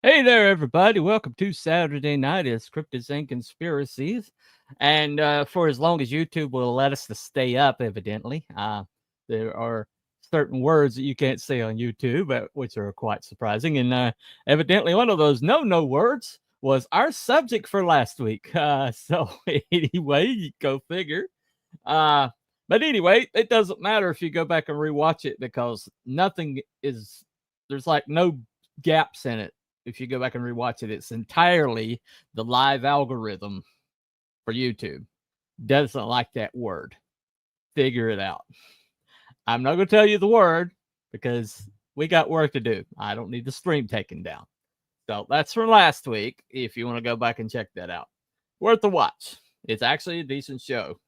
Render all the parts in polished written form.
Hey there, everybody. Welcome to Saturday Night as Cryptids and Conspiracies. And for as long as YouTube will let us to stay up, evidently, there are certain words that you can't say on YouTube, which are quite surprising. And evidently, one of those no words was our subject for last week. So, anyway, go figure. Uh, but anyway, it doesn't matter if you go back and rewatch it because there's like no gaps in it. If you go back and rewatch it, it's entirely the live algorithm for YouTube. Doesn't like that word. Figure it out. I'm not going to tell you the word because we got work to do. I don't need the stream taken down. So that's from last week. If you want to go back and check that out, worth a watch. It's actually a decent show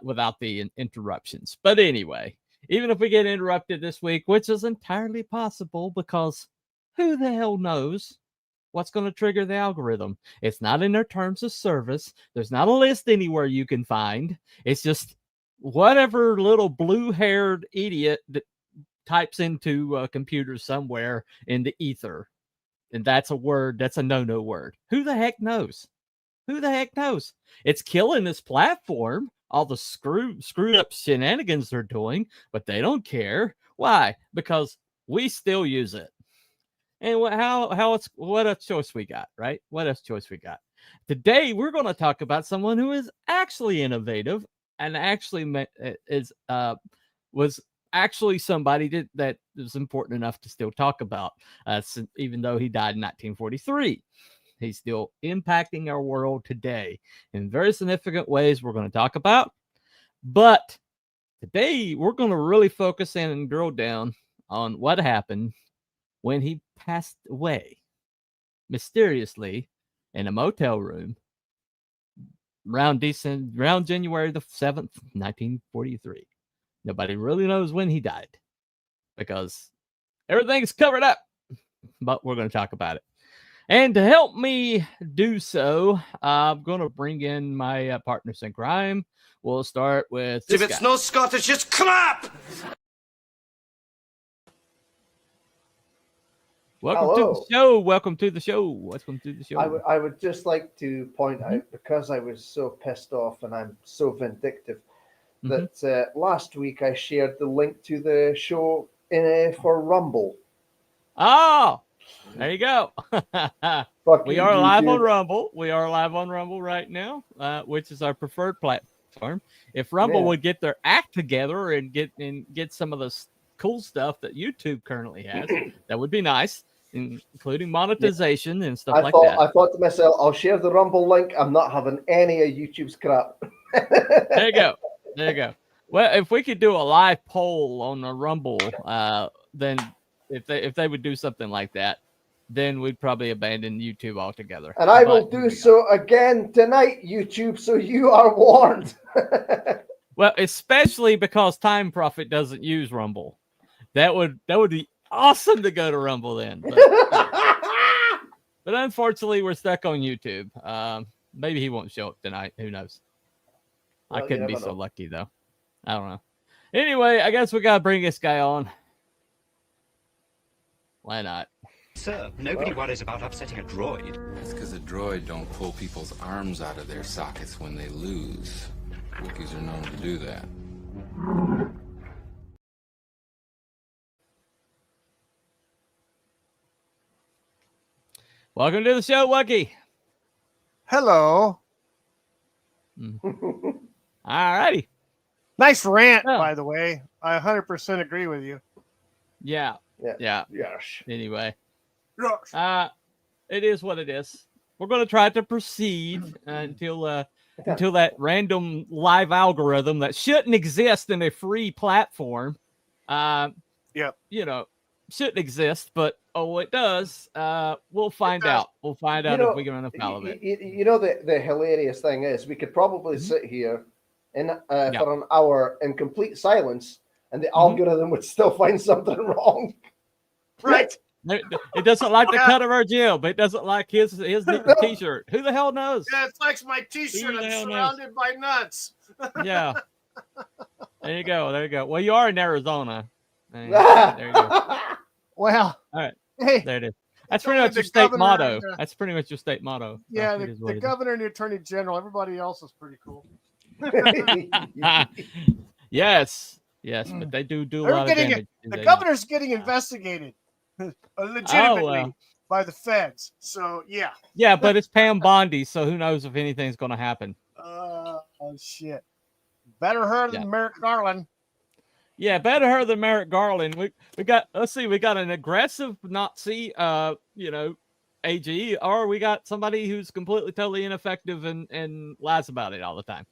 without the interruptions. But anyway, even if we get interrupted this week, which is entirely possible because who the hell knows what's going to trigger the algorithm? It's not in their terms of service. There's not a list anywhere you can find. It's just whatever little blue-haired idiot that types into a computer somewhere in the ether. And that's a word. That's a no-no word. Who the heck knows? Who the heck knows? It's killing this platform. All the screwed up shenanigans they're doing, but they don't care. Why? Because we still use it. And what a choice we got, right? What a choice we got. Today we're going to talk about someone who is actually innovative and actually was actually somebody that is important enough to still talk about, even though he died in 1943. He's still impacting our world today in very significant ways we're going to talk about. But today we're going to really focus in and drill down on what happened when he passed away mysteriously in a motel room around January the 7th, 1943. Nobody really knows when he died because everything's covered up, but we're going to talk about it. And to help me do so, I'm going to bring in my partners in crime. We'll start with this If it's no Scottish, it's crap! Welcome to the show. Welcome to the show. Welcome to the show. I would just like to point out, because I was so pissed off and I'm so vindictive, that last week I shared the link to the show for Rumble. Oh, there you go. We are live on YouTube. Rumble. We are live on Rumble right now, which is our preferred platform. If Rumble would get their act together and get some of the cool stuff that YouTube currently has, that would be nice, including monetization and stuff like that. I thought to myself, I'll share the Rumble link. I'm not having any of YouTube's crap. There you go. There you go. Well, if we could do a live poll on the Rumble, then if they would do something like that, then we'd probably abandon YouTube altogether. And I will do so again tonight, YouTube, so you are warned. Well, especially because Time Profit doesn't use Rumble. That would be awesome to go to Rumble then. But unfortunately, we're stuck on YouTube. Maybe he won't show up tonight. Who knows? Well, I couldn't be so lucky, though. I don't know. Anyway, I guess we got to bring this guy on. Why not? Sir, nobody worries about upsetting a droid. It's because a droid don't pull people's arms out of their sockets when they lose. Wookiees are known to do that. Welcome to the show, Wookie. Hello. All righty. Nice rant, by the way. I 100% agree with you. Yeah. Yes. Anyway. Yes. It is what it is. We're going to try to proceed until that random live algorithm that shouldn't exist in a free platform. Shouldn't exist, but it does. We'll find out. We'll find out if we can run afoul of it. The hilarious thing is we could probably sit here for an hour in complete silence, and the algorithm would still find something wrong. Right. It doesn't like the cut of our jib. It doesn't like his t-shirt. Who the hell knows? Yeah, it likes my t-shirt. I'm surrounded by nuts. Yeah. There you go. Well, you are in Arizona. There you go. Well. All right. Hey. There it is. That's pretty only much your the state governor motto. and the- That's pretty much your state motto. So Yeah, it is what the it is. governor and the attorney general. Everybody else is pretty cool. Yes, but they do a They're lot of getting damage. the do they not? governor's getting investigated legitimately well. by the feds. So yeah. Yeah, but it's Pam Bondi, so who knows if anything's going to happen. Oh shit. Better her than Yeah. Merrick Garland. Yeah, better her than Merrick Garland. We got we got an aggressive Nazi AG, or we got somebody who's completely totally ineffective and lies about it all the time.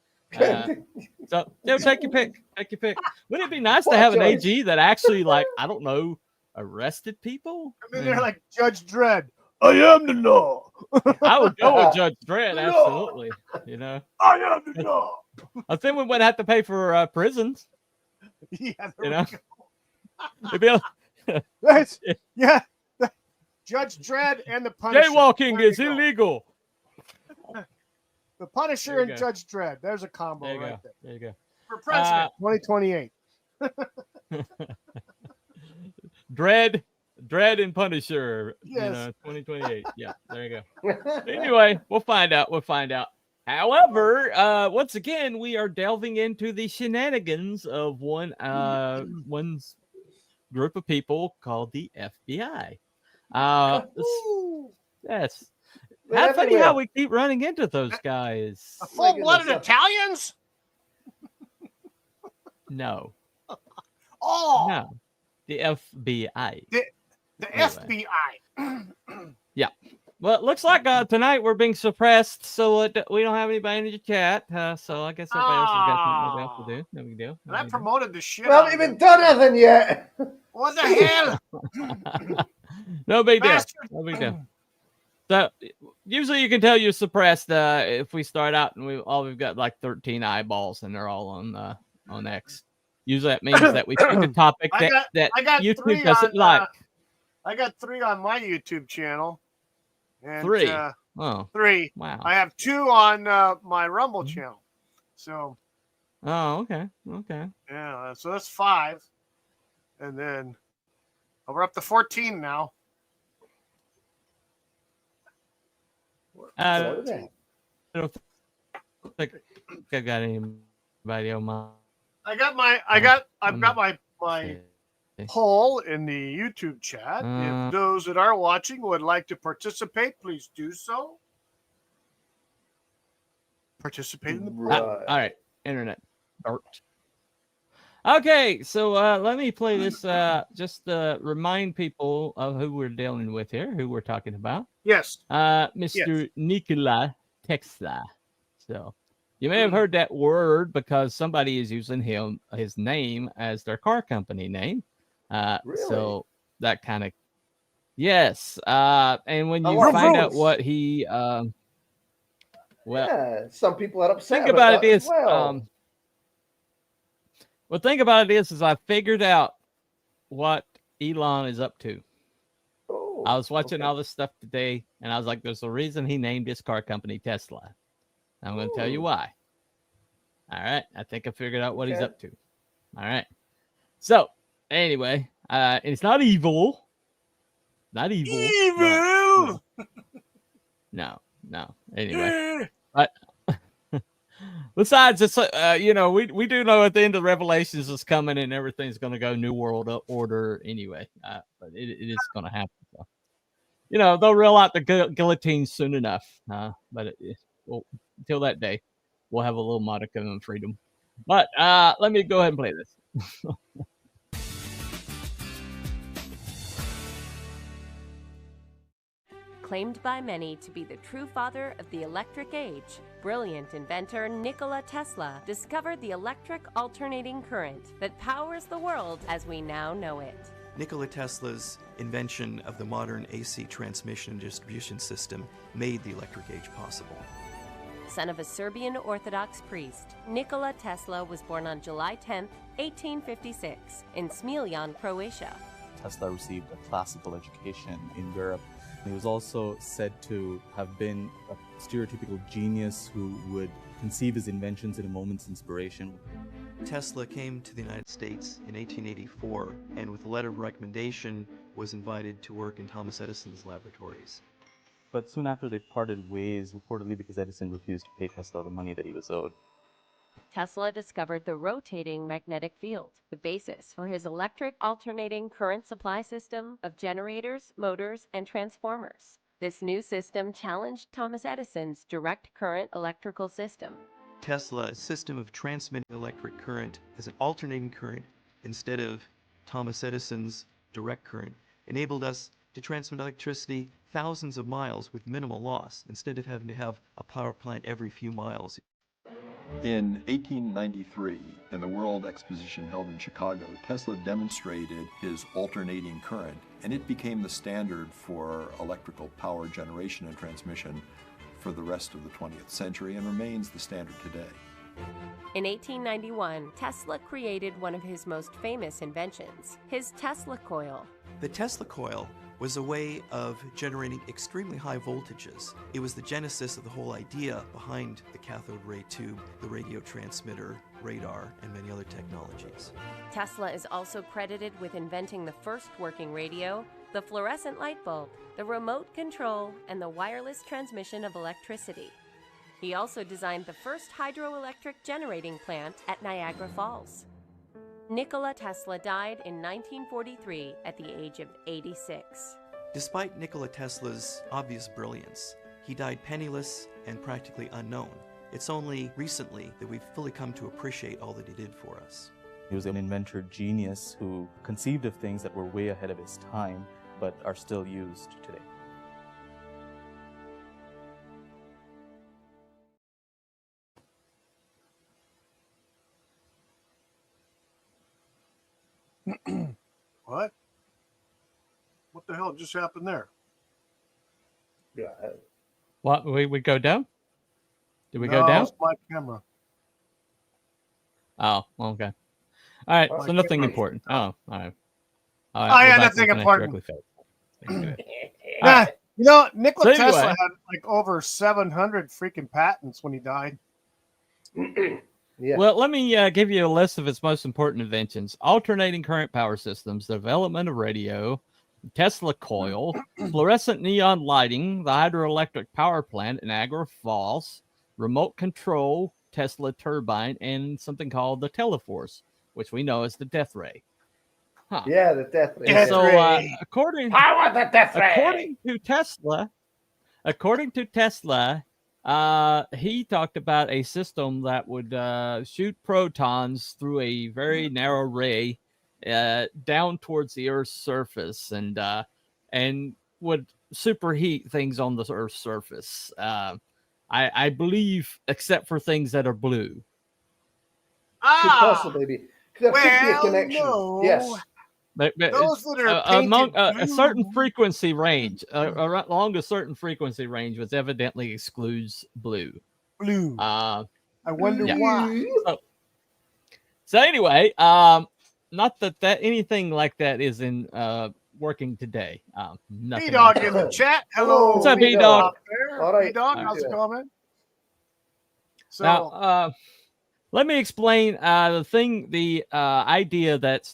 So take your pick. Take your pick. Wouldn't it be nice to have an AG that actually, like, I don't know, arrested people? I mean, they're like Judge Dredd. I am the law. I would go with Judge Dredd, absolutely. You know, I am the law. I think we wouldn't have to pay for prisons. Yeah, You know, it'd be yeah. Judge Dredd and the Punisher. Jaywalking is illegal. The Punisher and Judge Dredd. There's a combo there right there. There you go. For president, 2028. Dredd and Punisher. Yes. 2028. Yeah, there you go. Anyway, we'll find out. However, once again, we are delving into the shenanigans of one's group of people called the FBI. Yes. How funny how we keep running into those guys. Full-blooded Italians? No. Oh. No. The FBI. The FBI. Yeah. Well, it looks like tonight we're being suppressed, so we don't have anybody in the chat. So I guess everybody else has got something else to do. No big deal. That promoted the shit. We haven't even done anything yet. What the hell? No big deal. No big deal. So usually you can tell you're suppressed if we start out and we've got like 13 eyeballs and they're all on X. Usually that means that we pick a topic that YouTube doesn't like. I got 3 on my YouTube channel. And, 3. 3. Wow. I have 2 on my Rumble channel. So. Oh, okay. Okay. Yeah, so that's 5. And then we're up to 14 now. I don't think I got anybody on my. I've got my poll in the YouTube chat. If those that are watching would like to participate, please do so. Participate in the poll. All right, internet. Okay, so let me play this just to remind people of who we're dealing with here, who we're talking about. Yes. Mr. Nikola Tesla. So you may have heard that word because somebody is using his name as their car company name. Really? So that kind of, yes. And when you find out what he, well, yeah, some people are upset. Think about it as is, well. well, think about it is I figured out what Elon is up to. Oh, I was watching all this stuff today, and I was like, there's a reason he named his car company Tesla. I'm going to tell you why. All right. I think I figured out what he's up to. All right. So, anyway, it's not evil. Not evil. Evil! No. Anyway. But besides, it's we do know at the end of Revelations is coming and everything's going to go New World Order anyway. But it is going to happen. So. They'll roll out the guillotine soon enough. But until that day, we'll have a little modicum of freedom. But let me go ahead and play this. Claimed by many to be the true father of the electric age, brilliant inventor Nikola Tesla discovered the electric alternating current that powers the world as we now know it. Nikola Tesla's invention of the modern AC transmission and distribution system made the electric age possible. Son of a Serbian Orthodox priest, Nikola Tesla was born on July 10, 1856, in Smiljan, Croatia. Tesla received a classical education in Europe. He was also said to have been a stereotypical genius who would conceive his inventions in a moment's inspiration. Tesla came to the United States in 1884 and with a letter of recommendation was invited to work in Thomas Edison's laboratories. But soon after they parted ways, reportedly because Edison refused to pay Tesla the money that he was owed. Tesla discovered the rotating magnetic field, the basis for his electric alternating current supply system of generators, motors, and transformers. This new system challenged Thomas Edison's direct current electrical system. Tesla's system of transmitting electric current as an alternating current instead of Thomas Edison's direct current enabled us to transmit electricity thousands of miles with minimal loss instead of having to have a power plant every few miles. In 1893, in the World Exposition held in Chicago, Tesla demonstrated his alternating current, and it became the standard for electrical power generation and transmission for the rest of the 20th century and remains the standard today. In 1891, Tesla created one of his most famous inventions, his Tesla coil. The Tesla coil was a way of generating extremely high voltages. It was the genesis of the whole idea behind the cathode ray tube, the radio transmitter, radar, and many other technologies. Tesla is also credited with inventing the first working radio, the fluorescent light bulb, the remote control, and the wireless transmission of electricity. He also designed the first hydroelectric generating plant at Niagara Falls. Nikola Tesla died in 1943 at the age of 86. Despite Nikola Tesla's obvious brilliance, he died penniless and practically unknown. It's only recently that we've fully come to appreciate all that he did for us. He was an inventor genius who conceived of things that were way ahead of his time, but are still used today. What? What the hell just happened there? Yeah. What? We go down? Did we No, go down? it's my camera. Oh, okay. All right, My so nothing camera. important. Oh, all right. All Oh, we're yeah, back nothing to Connect important. Directly Facebook. Nah, you know, Nikola So anyway- Tesla had like over 700 freaking patents when he died. Yeah. Well, let me give you a list of its most important inventions: alternating current power systems, the development of radio, Tesla coil, fluorescent neon lighting, the hydroelectric power plant in Niagara Falls, remote control, Tesla turbine, and something called the Teleforce, which we know as the death ray. Huh. Yeah, the death ray. And so, ray. according the death according to Tesla, he talked about a system that would shoot protons through a very narrow ray down towards the Earth's surface and would superheat things on the Earth's surface. I believe, except for things that are blue. Could possibly be. There could be a well, connection. no. Yes. But Those that are among painted a certain blue. frequency range, along a certain frequency range, which evidently excludes blue. Blue. Uh, I wonder yeah. why. So anyway, not that anything like that is in working today. Nothing. B-Dog like in that. the chat. Hello. What's up, B-Dog? B-Dog? Out there. All right. B-Dog, All how's it right. going? So, Now, let me explain the idea that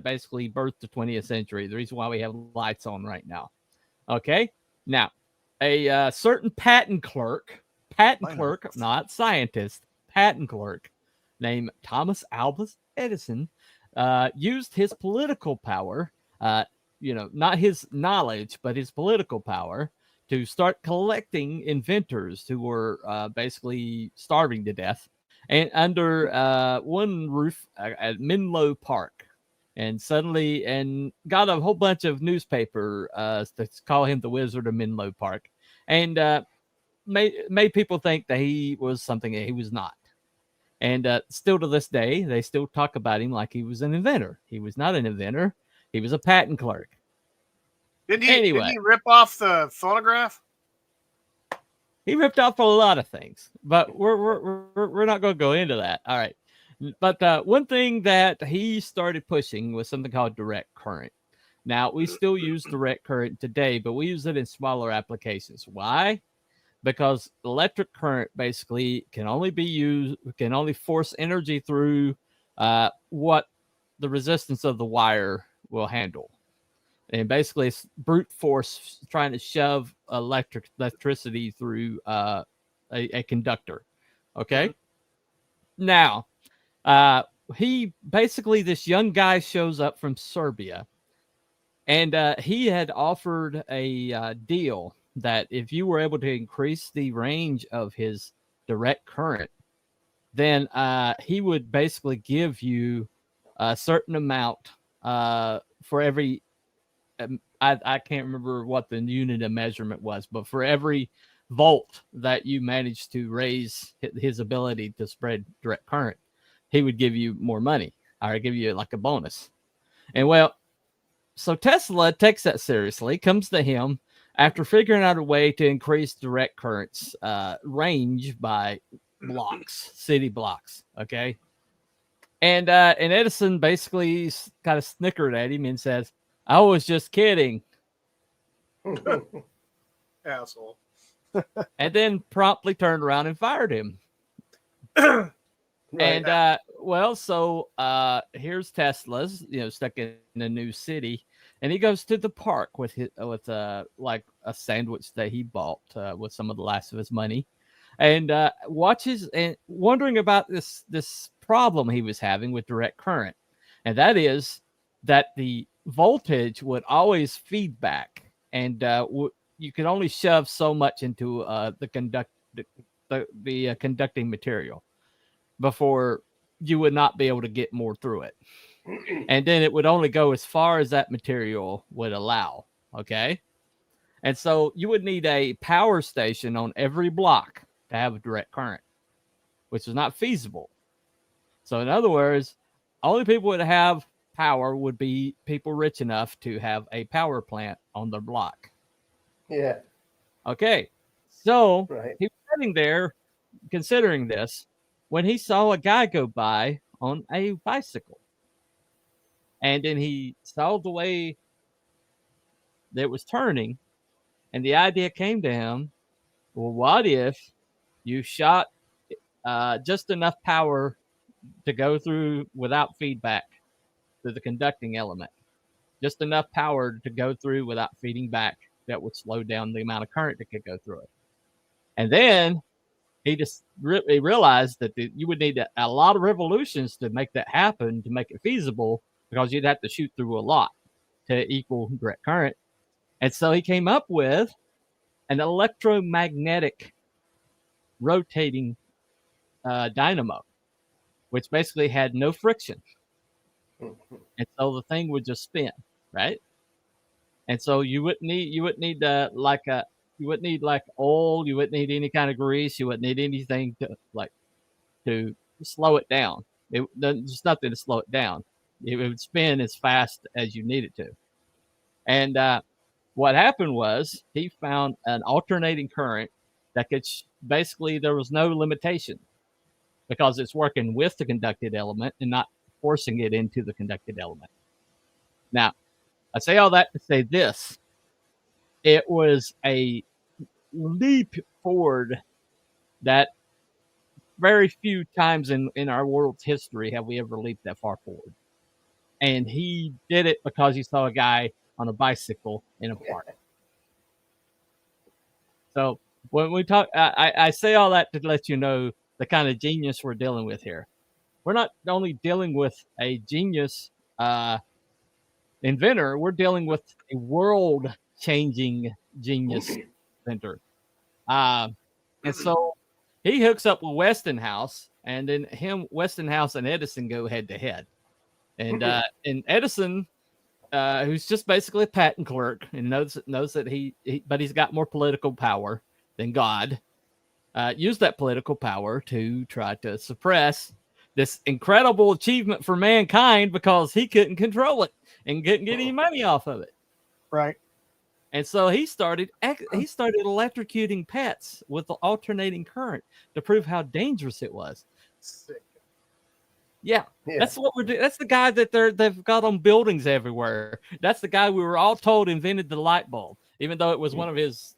basically birthed the 20th century. The reason why we have lights on right now. Okay. Now, a certain patent clerk, not scientist, patent clerk named Thomas Albus Edison, used his political power, not his knowledge, but his political power to start collecting inventors who were basically starving to death, and under one roof at Menlo Park, and got a whole bunch of newspaper to call him the Wizard of Menlo Park, and made people think that he was something that he was not. And still to this day, they still talk about him like he was an inventor. He was not an inventor. He was a patent clerk. didn't anyway. he rip off the phonograph? He ripped off a lot of things, but we're not going to go into that. All right. But one thing that he started pushing was something called direct current. Now, we still use direct current today, but we use it in smaller applications. Why? Because electric current basically can only force energy through what the resistance of the wire will handle. And basically, it's brute force trying to shove electricity through a conductor. Okay. Now, this young guy shows up from Serbia, and he had offered a deal that if you were able to increase the range of his direct current, then he would basically give you a certain amount for every. I can't remember what the unit of measurement was, but for every volt that you managed to raise his ability to spread direct current, he would give you more money or give you like a bonus. And well, so Tesla takes that seriously, comes to him after figuring out a way to increase direct current's range by blocks, city blocks. Okay. And Edison basically kind of snickered at him and says, "I was just kidding." Asshole. And then promptly turned around and fired him. Right. And so here's Tesla's, stuck in a new city, and he goes to the park with like a sandwich that he bought with some of the last of his money, and watches and wondering about this problem he was having with direct current, and that is that the voltage would always feed back, and you could only shove so much into the conducting material before you would not be able to get more through it. And then it would only go as far as that material would allow. Okay. And so you would need a power station on every block to have a direct current, which is not feasible. So in other words, only people would have power would be people rich enough to have a power plant on their block. Yeah. Okay. So Right. he was sitting there considering this when he saw a guy go by on a bicycle. And then he saw the way that it was turning, and the idea came to him, well, what if you shot just enough power to go through without feedback to the conducting element? Just enough power to go through without feeding back that would slow down the amount of current that could go through it. And then he just realized that you would need a lot of revolutions to make that happen, to make it feasible, because you'd have to shoot through a lot to equal direct current. And so he came up with an electromagnetic rotating dynamo, which basically had no friction. And so the thing would just spin, right? And so you wouldn't need like oil, you wouldn't need any kind of grease, you wouldn't need anything to slow it down. There's nothing to slow it down. It would spin as fast as you need it to. And what happened was he found an alternating current that could basically there was no limitation because it's working with the conducted element and not forcing it into the conducted element. Now, I say all that to say this. It was a leap forward that very few times in our world's history have we ever leaped that far forward. And he did it because he saw a guy on a bicycle in a park. So when we talk, I say all that to let you know the kind of genius we're dealing with here. We're not only dealing with a genius inventor, we're dealing with a world-changing genius inventor. And so he hooks up with Westinghouse, and then Westinghouse and Edison go head-to-head. And Edison, who's just basically a patent clerk and knows that but he's got more political power than God, used that political power to try to suppress this incredible achievement for mankind because he couldn't control it and couldn't get any money off of it. Right. And so he started electrocuting pets with the alternating current to prove how dangerous it was. Sick. Yeah, that's what we're doing. That's the guy that they've got on buildings everywhere. That's the guy we were all told invented the light bulb, even though it was one of his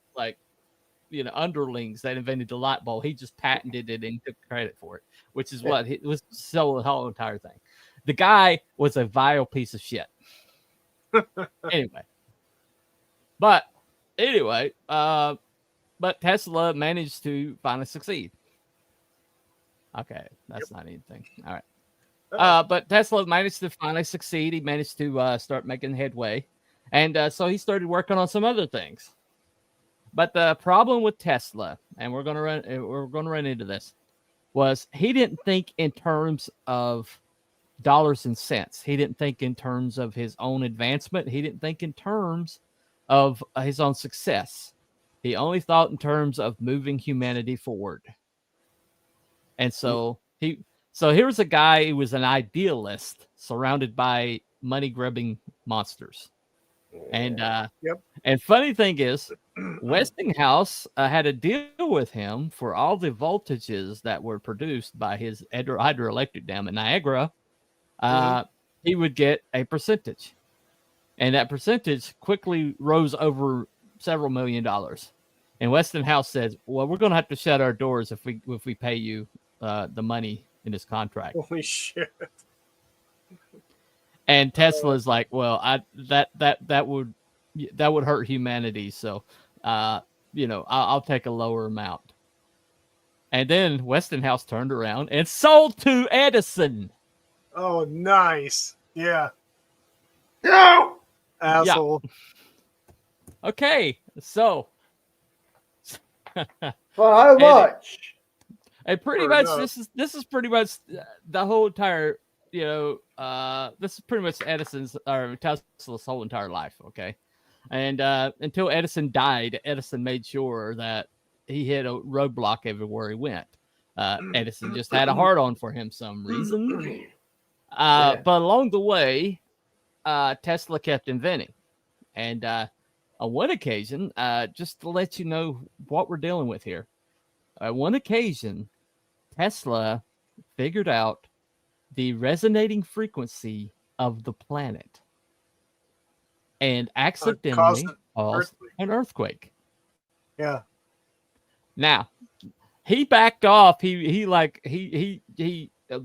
underlings that invented the light bulb. He just patented it and took credit for it, which is what it was. So the whole entire thing. The guy was a vile piece of shit. But Tesla managed to finally succeed. Okay, that's not anything. All right. But Tesla managed to finally succeed. He managed to start making headway. And so he started working on some other things. But the problem with Tesla, and we're gonna run into this, was he didn't think in terms of dollars and cents. He didn't think in terms of his own advancement. He didn't think in terms of his own success. He only thought in terms of moving humanity forward. And so here's a guy who was an idealist surrounded by money-grubbing monsters. And and funny thing is, Westinghouse had a deal with him for all the voltages that were produced by his hydroelectric dam in Niagara. He would get a percentage. And that percentage quickly rose over several $1 million. And Westinghouse says, well, we're going to have to shut our doors if we pay you the money in this contract. Holy shit. And Tesla's like, well, that would hurt humanity. So, I'll take a lower amount. And then Westinghouse turned around and sold to Edison. Oh, nice. Yeah. No! Asshole. Yeah. Okay, so for how much? And pretty much this is pretty much the whole entire this is pretty much Edison's or Tesla's whole entire life. Okay, and until Edison died, Edison made sure that he hit a roadblock everywhere he went. Edison just had a hard on for him some reason. But along the way, Tesla kept inventing. And on one occasion, just to let you know what we're dealing with here, on one occasion, Tesla figured out the resonating frequency of the planet and accidentally caused an earthquake. Yeah. Now, he backed off. He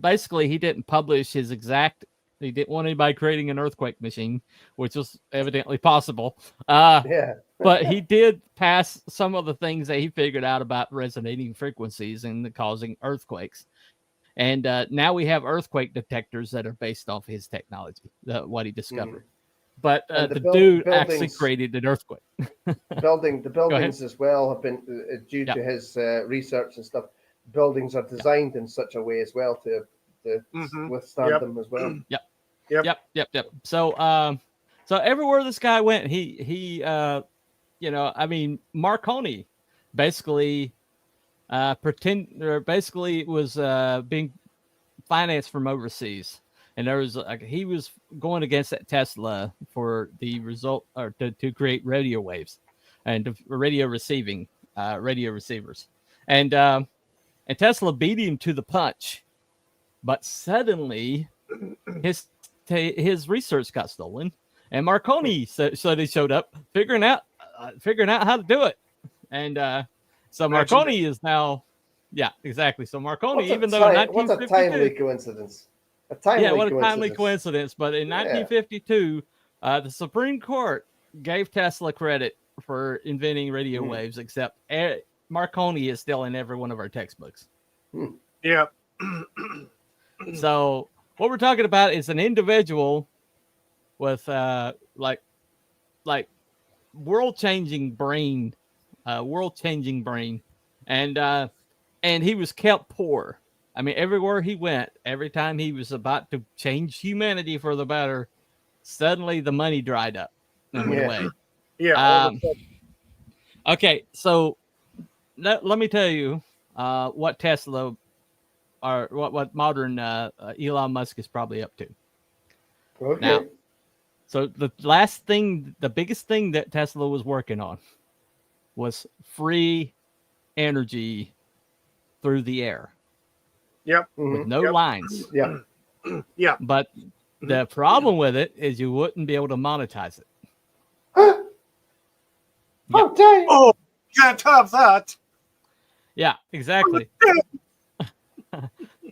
basically he didn't publish his exact. He didn't want anybody creating an earthquake machine, which was evidently possible. But he did pass some of the things that he figured out about resonating frequencies and causing earthquakes. And now we have earthquake detectors that are based off his technology, what he discovered. But the dude actually created an earthquake. The buildings as well have been, due to his research and stuff, buildings are designed in such a way as well to withstand them as well. Yep. So everywhere this guy went, he Marconi basically was being financed from overseas, and there was he was going against that Tesla for the result or to create radio waves and radio receivers, and Tesla beat him to the punch. But suddenly, his research got stolen, and Marconi suddenly showed up, figuring out how to do it. And so Marconi is now, exactly. So Marconi, even though in 1952, what's a timely coincidence? A timely coincidence. But in 1952, the Supreme Court gave Tesla credit for inventing radio waves, except Marconi is still in every one of our textbooks. Yeah. So what we're talking about is an individual with like world-changing brain, and he was kept poor. I mean, everywhere he went, every time he was about to change humanity for the better, suddenly the money dried up and went away. Yeah. Okay, so let me tell you what Tesla or what modern Elon Musk is probably up to. Okay. Now, so the biggest thing that Tesla was working on was free energy through the air. Yep. With no lines. Yeah. Yeah. But the problem with it is you wouldn't be able to monetize it. Oh, dang. Oh, can't have that. Yeah, exactly.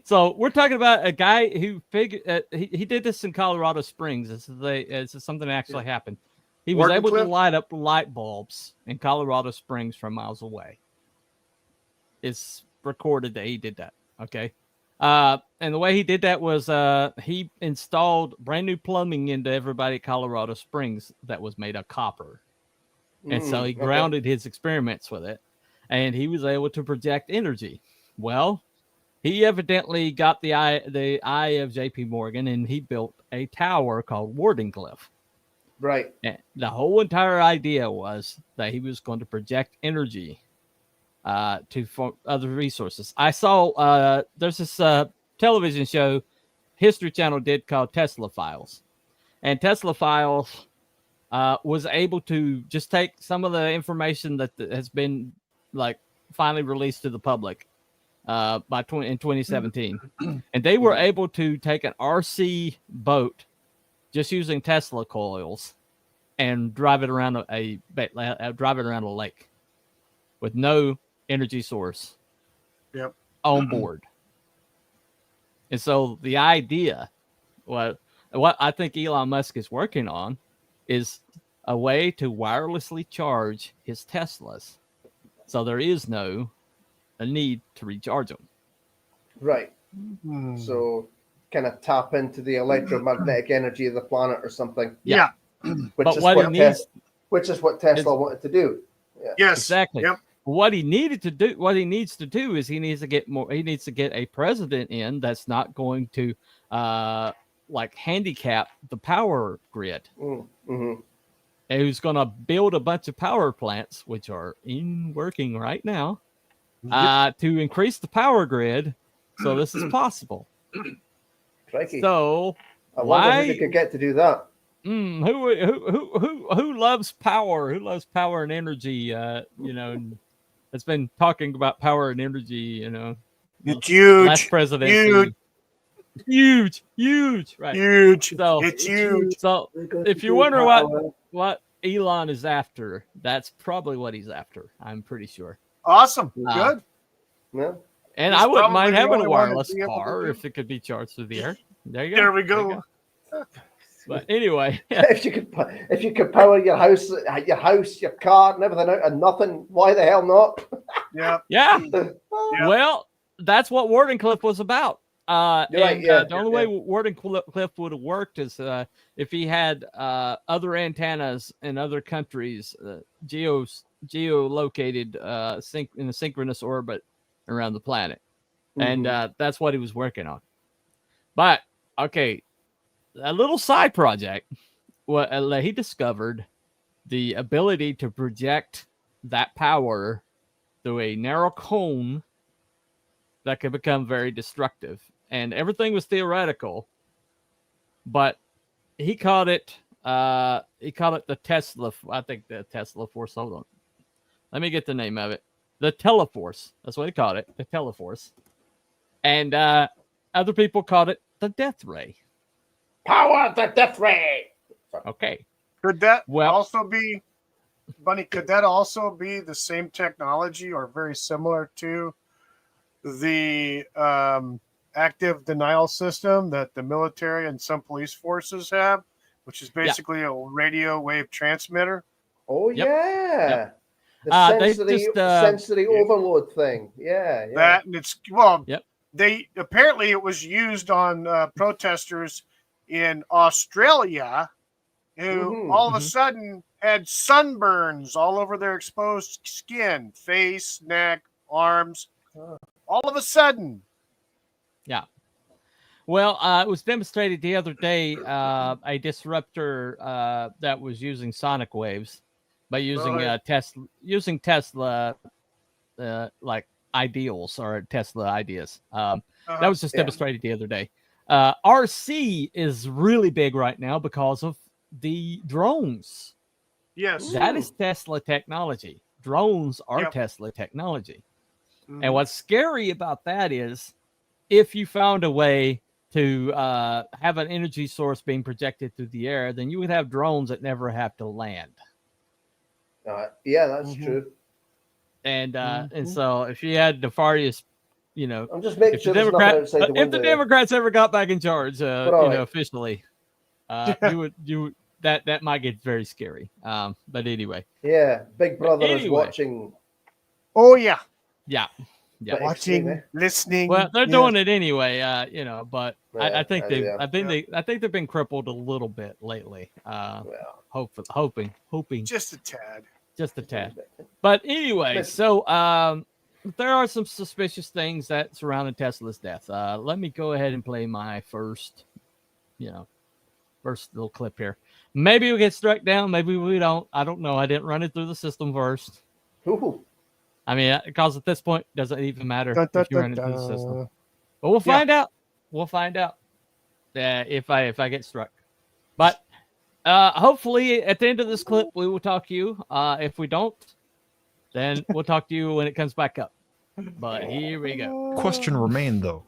So we're talking about a guy who figured he did this in Colorado Springs. This is something that actually happened. He was able to light up light bulbs in Colorado Springs from miles away. It's recorded that he did that. Okay. And the way he did that was he installed brand new plumbing into everybody at Colorado Springs that was made of copper. And so he grounded his experiments with it, and he was able to project energy. Well, he evidently got the eye of J.P. Morgan, and he built a tower called Wardenclyffe. Right. And the whole entire idea was that he was going to project energy for other resources. I saw there's this television show History Channel did called Tesla Files, and Tesla Files was able to just take some of the information that has been like finally released to the public in 2017, and they were able to take an RC boat just using Tesla coils and drive it around a lake with no energy source on board. And so the idea, what I think Elon Musk is working on, is a way to wirelessly charge his Teslas, so there is no a need to recharge them. Right. So kind of tap into the electromagnetic energy of the planet or something. Yeah. Which is what Tesla wanted to do. Yeah. Yes. Exactly. Yep. What he needs to do is he needs to get a president in that's not going to like handicap the power grid. Mm-hmm. And who's going to build a bunch of power plants, which are working right now, to increase the power grid. So this is possible. Crikey. So I wonder who could get to do that. Who loves power? Who loves power and energy? Has been talking about power and energy. It's huge. Last presidency. Huge, right? Huge. So it's huge. So if you wonder what Elon is after, that's probably what he's after. I'm pretty sure. Awesome. Good. Yeah. And I wouldn't mind having a wireless car if it could be charged through the air. There you go. There we go. But anyway, if you could power your house, your car, and everything out of nothing, why the hell not? Yeah. Well, that's what Wardenclyffe was about. The only way Wardenclyffe would have worked is if he had other antennas in other countries, geolocated in a synchronous orbit around the planet, and that's what he was working on. But okay, a little side project. He discovered the ability to project that power through a narrow cone that could become very destructive. And everything was theoretical, but he called it the Tesla. I think the Tesla Force. Hold on, let me get the name of it. The Teleforce. That's what he called it. The Teleforce. And other people called it the Death Ray. Power the Death Ray. Okay. Could that also be, Bunny? Could that also be the same technology or very similar to the active denial system that the military and some police forces have, which is basically a radio wave transmitter? Oh, yeah. Yep. The sensory overload thing. Yeah. That, and it's, they apparently it was used on protesters in Australia who all of a sudden had sunburns all over their exposed skin, face, neck, arms. All of a sudden. Yeah. Well, it was demonstrated the other day, a disruptor that was using sonic waves by using Tesla like ideals or Tesla ideas. That was just demonstrated the other day. RC is really big right now because of the drones. Yes. That is Tesla technology. Drones are Tesla technology. And what's scary about that is if you found a way to have an energy source being projected through the air, then you would have drones that never have to land. Yeah, that's true. And so if you had nefarious, I'm just making if sure the there's nothing Democrat, outside the if window. the Democrats ever got back in charge, officially, that might get very scary. But anyway. Yeah, Big Brother is Anyway. watching. Oh yeah. Yeah. Yeah. Watching, listening. Well, they're yeah. doing it anyway, but Yeah, I think yeah. I think they've been crippled a little bit lately. Hoping. Just a tad. Just a tad. But anyway, so there are some suspicious things that surrounded Tesla's death. Let me go ahead and play my first little clip here. Maybe we get struck down, maybe we don't. I don't know. I didn't run it through the system first. Ooh. I mean, because at this point, it doesn't even matter if you run it through the system. But we'll find out. We'll find out if I get struck. But hopefully, at the end of this clip, we will talk to you. If we don't, then we'll talk to you when it comes back up. But here we go. Question remained, though.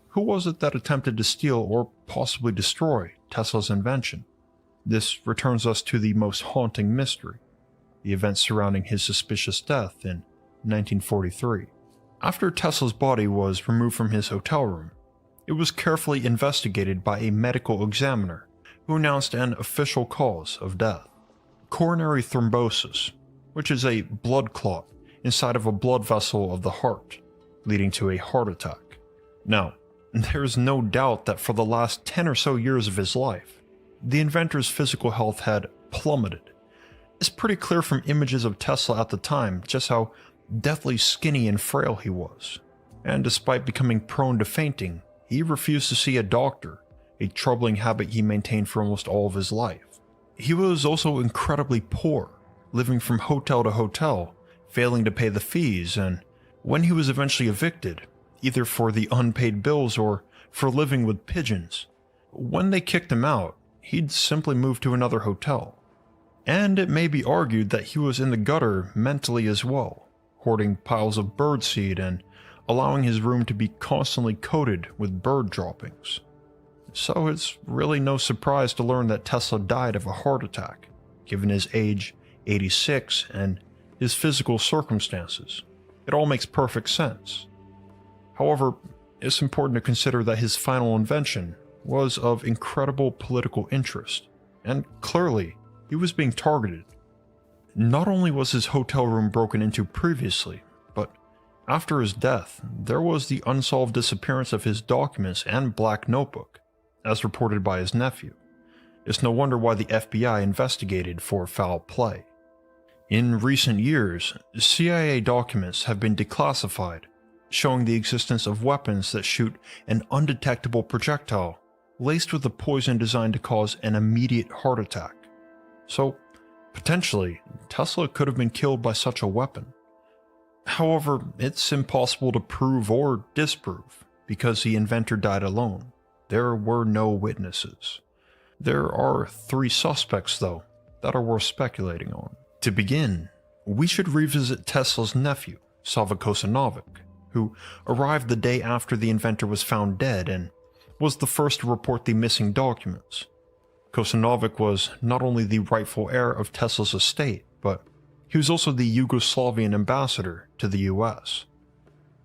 Who was it that attempted to steal or possibly destroy Tesla's invention? This returns us to the most haunting mystery, the events surrounding his suspicious death in 1943. After Tesla's body was removed from his hotel room, it was carefully investigated by a medical examiner who announced an official cause of death: coronary thrombosis, which is a blood clot inside of a blood vessel of the heart, leading to a heart attack. Now, there is no doubt that for the last 10 or so years of his life, the inventor's physical health had plummeted. It's pretty clear from images of Tesla at the time just how deathly skinny and frail he was. And despite becoming prone to fainting, he refused to see a doctor, a troubling habit he maintained for almost all of his life. He was also incredibly poor, living from hotel to hotel, failing to pay the fees, and when he was eventually evicted, either for the unpaid bills or for living with pigeons, when they kicked him out, he'd simply move to another hotel. And it may be argued that he was in the gutter mentally as well, hoarding piles of birdseed and allowing his room to be constantly coated with bird droppings. So it's really no surprise to learn that Tesla died of a heart attack, given his age, 86, and his physical circumstances. It all makes perfect sense. However, it's important to consider that his final invention was of incredible political interest, and clearly, he was being targeted. Not only was his hotel room broken into previously, but after his death, there was the unsolved disappearance of his documents and black notebook, as reported by his nephew. It's no wonder why the FBI investigated for foul play. In recent years, CIA documents have been declassified, showing the existence of weapons that shoot an undetectable projectile laced with a poison designed to cause an immediate heart attack. So, potentially, Tesla could have been killed by such a weapon. However, it's impossible to prove or disprove, because the inventor died alone. There were no witnesses. There are 3 suspects, though, that are worth speculating on. To begin, we should revisit Tesla's nephew, Sava Kosanovic, who arrived the day after the inventor was found dead and was the first to report the missing documents. Kosanovic was not only the rightful heir of Tesla's estate, but he was also the Yugoslavian ambassador to the US.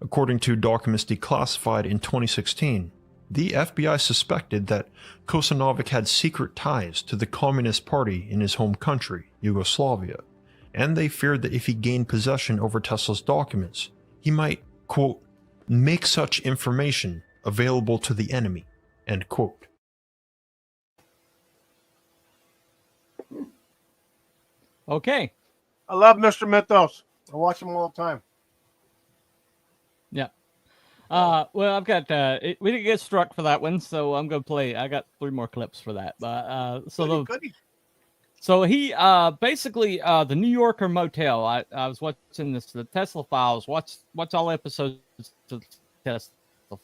According to documents declassified in 2016, the FBI suspected that Kosanovic had secret ties to the Communist Party in his home country, Yugoslavia, and they feared that if he gained possession over Tesla's documents, he might, quote, make such information available to the enemy, end quote. Okay. I love Mr. Mythos. I watch him all the time. Yeah. Well, I've got we didn't get struck for that one, so I'm gonna play. I got 3 more clips for that. But so he basically the New Yorker motel. I was watching the Tesla Files. Watch all episodes of Tesla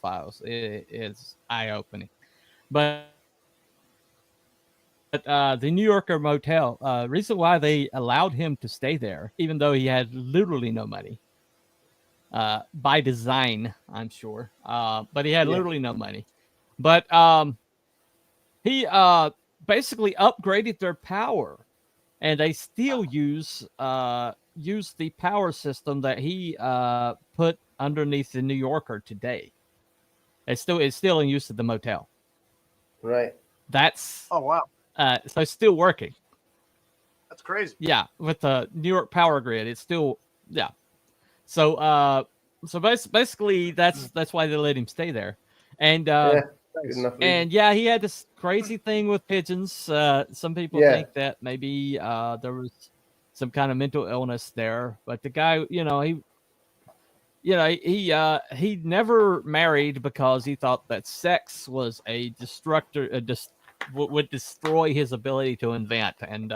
Files. It's eye opening. But the New Yorker motel, reason why they allowed him to stay there, even though he had literally no money, by design, I'm sure, but he had literally no money. But he basically upgraded their power, and they still use use the power system that he put underneath the New Yorker today. It's still in use at the motel. Right. That's Oh wow, so it's still working. that's crazy. Yeah, with the New York power grid, it's still So basically that's why they let him stay there. And Yeah. Good enough reason. and yeah, he had this crazy thing with pigeons. Some people Yeah. think that maybe there was some kind of mental illness there, but the guy, he never married because he thought that sex was a destructor, would destroy his ability to invent. And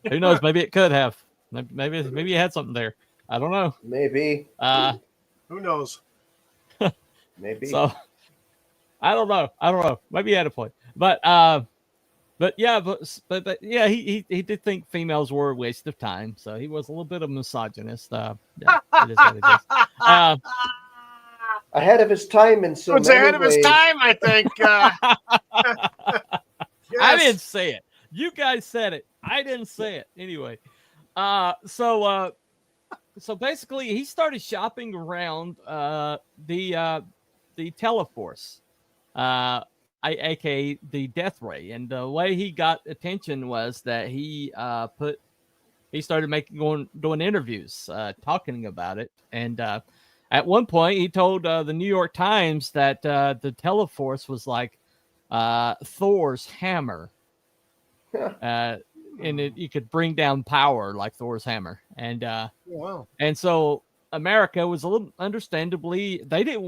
who knows? Maybe it could have. Maybe he had something there. I don't know. Maybe. Who knows? Maybe. So I don't know. Maybe he had a point. But yeah, but yeah, he did think females were a waste of time. So he was a little bit of a misogynist. Yeah, it is what it is. Ahead of his time in so It's many ahead of his ways. time, I think. I Yes. didn't say it. You guys said it. I didn't say it. Anyway, so basically he started shopping around the Teleforce, aka the Death Ray, and the way he got attention was that he started doing interviews, talking about it, and at one point he told the New York Times that the Teleforce was like Thor's hammer. And you could bring down power like Thor's hammer, and Wow. and so America was a little, understandably, they're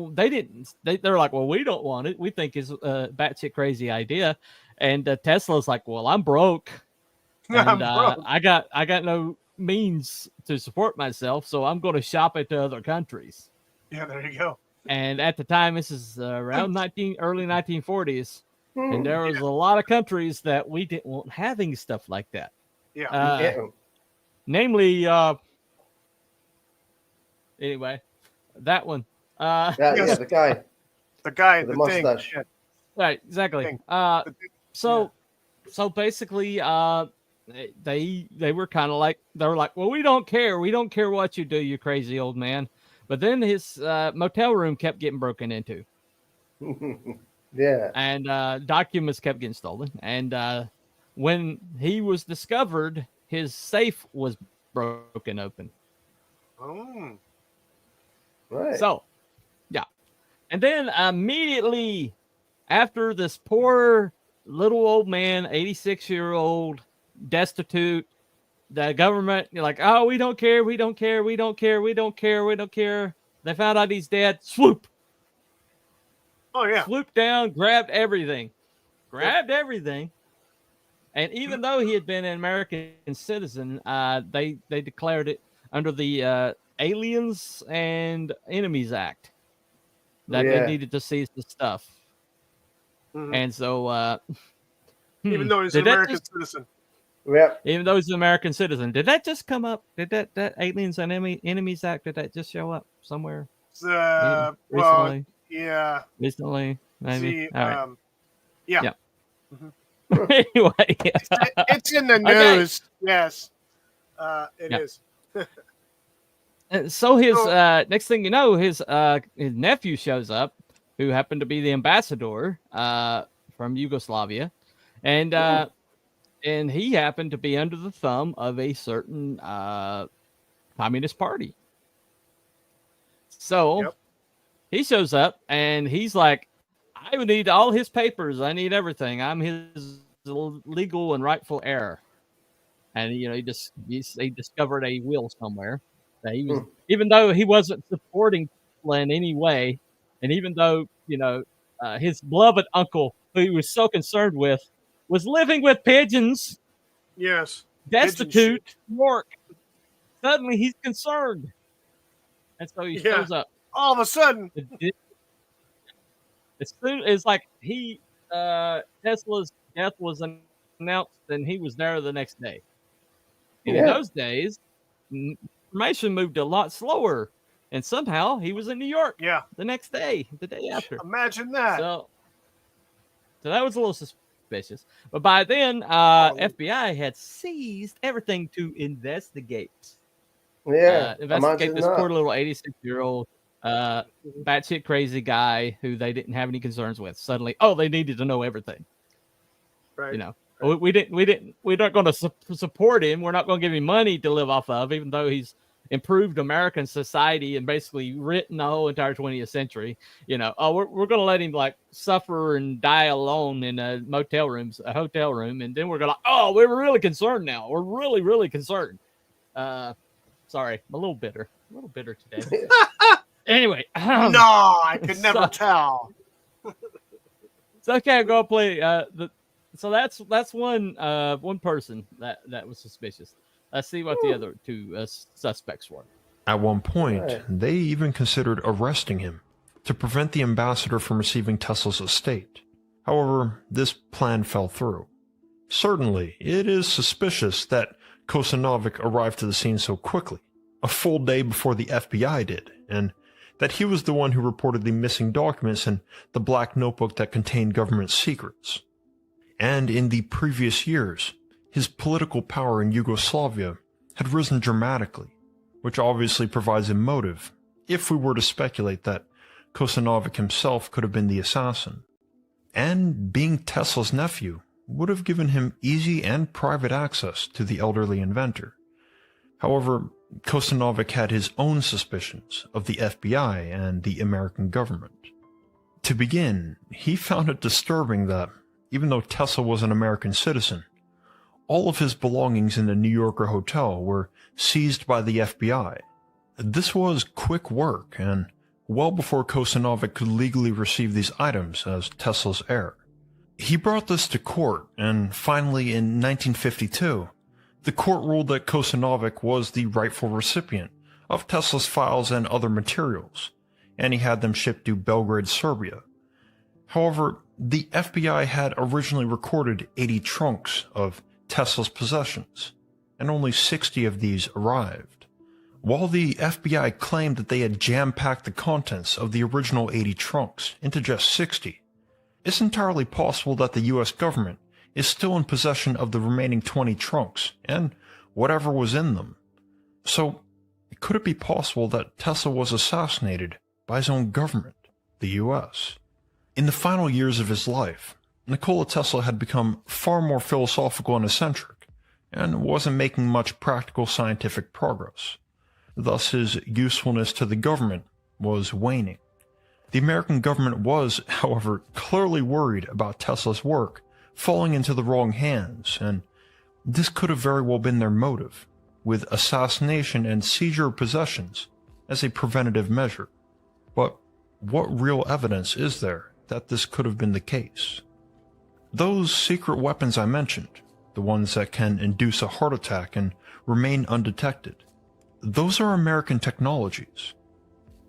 like, well, we don't want it. We think it's a batshit crazy idea, and Tesla's like, well, I'm broke, and I'm broke. I got no means to support myself, so I'm going to shop it to other countries. Yeah, there you go. And at the time, this is around early 1940s. And there was a lot of countries that we didn't want having stuff like that. Yeah. Namely, anyway, that one. Yeah, Yes. the guy. The guy, With the the thing. mustache. Yeah. Right, exactly. Thing. So basically, they were kind of like, they were like, well, we don't care what you do, you crazy old man. But then his motel room kept getting broken into. Yeah. And documents kept getting stolen. And when he was discovered, his safe was broken open. Oh. Right. So, yeah. And then immediately after this poor little old man, 86-year-old, destitute, the government, you're like, oh, we don't care. They found out he's dead. Swoop. Oh yeah. Swooped down, grabbed everything. And even though he had been an American citizen, they declared it under the Aliens and Enemies Act that they needed to seize the stuff. Mhm. And so, Even though he's an American citizen. Yep. Even though he's an American citizen, did that just come up? Did that Aliens and Enemies Act, did that just show up somewhere? Well, Recently? yeah. Recently, maybe. See, All right. yeah. Anyway, It's in the Okay. news. Yes, it Yeah. is. So his next thing you know, his nephew shows up, who happened to be the ambassador from Yugoslavia, and he happened to be under the thumb of a certain Communist Party. So he shows up and he's like, I would need all his papers. I need everything. I'm his legal and rightful heir. And he discovered a will somewhere that he was, even though he wasn't supporting people in any way, and even though his beloved uncle, who he was so concerned with, was living with pigeons, Yes. destitute, New York. Suddenly he's concerned, and so he shows up. All of a sudden, as soon as Tesla's death was announced, and he was there the next day. And in those days, information moved a lot slower, and somehow he was in New York. The next day, the day after. Imagine that. So that was a little suspicious. But by then, FBI had seized everything to investigate. Yeah, Investigate imagine this that. poor little 86-year-old batshit crazy guy who they didn't have any concerns with. Suddenly, they needed to know everything. Right. You know, we're not going to support him. We're not going to give him money to live off of, even though he's improved American society and basically written the whole entire 20th century. You know, we're going to let him like suffer and die alone in a hotel room, and then we're going to, we're really concerned now. We're really, really concerned. Sorry, I'm a little bitter today. Anyway, no, I could never tell. It's okay. I'll go play So that's one person that was suspicious. Let's see what the other two suspects were. At one point, Right. they even considered arresting him to prevent the ambassador from receiving Tesla's estate. However, this plan fell through. Certainly, it is suspicious that Kosanovic arrived to the scene so quickly, a full day before the FBI did, and that he was the one who reported the missing documents and the black notebook that contained government secrets. And in the previous years, his political power in Yugoslavia had risen dramatically, which obviously provides a motive, if we were to speculate that Kosanovic himself could have been the assassin. And being Tesla's nephew would have given him easy and private access to the elderly inventor. However, Kosanovic had his own suspicions of the FBI and the American government. To begin, he found it disturbing that, even though Tesla was an American citizen, all of his belongings in the New Yorker hotel were seized by the FBI. This was quick work, and well before Kosanovic could legally receive these items as Tesla's heir. He brought this to court, and finally in 1952, the court ruled that Kosanovic was the rightful recipient of Tesla's files and other materials, and he had them shipped to Belgrade, Serbia. However, the FBI had originally recorded 80 trunks of Tesla's possessions, and only 60 of these arrived. While the FBI claimed that they had jam-packed the contents of the original 80 trunks into just 60, it's entirely possible that the US government is still in possession of the remaining 20 trunks and whatever was in them. So, could it be possible that Tesla was assassinated by his own government, the US? In the final years of his life, Nikola Tesla had become far more philosophical and eccentric, and wasn't making much practical scientific progress. Thus his usefulness to the government was waning. The American government was, however, clearly worried about Tesla's work falling into the wrong hands, and this could have very well been their motive, with assassination and seizure of possessions as a preventative measure. But what real evidence is there that this could have been the case? Those secret weapons I mentioned, the ones that can induce a heart attack and remain undetected, those are American technologies.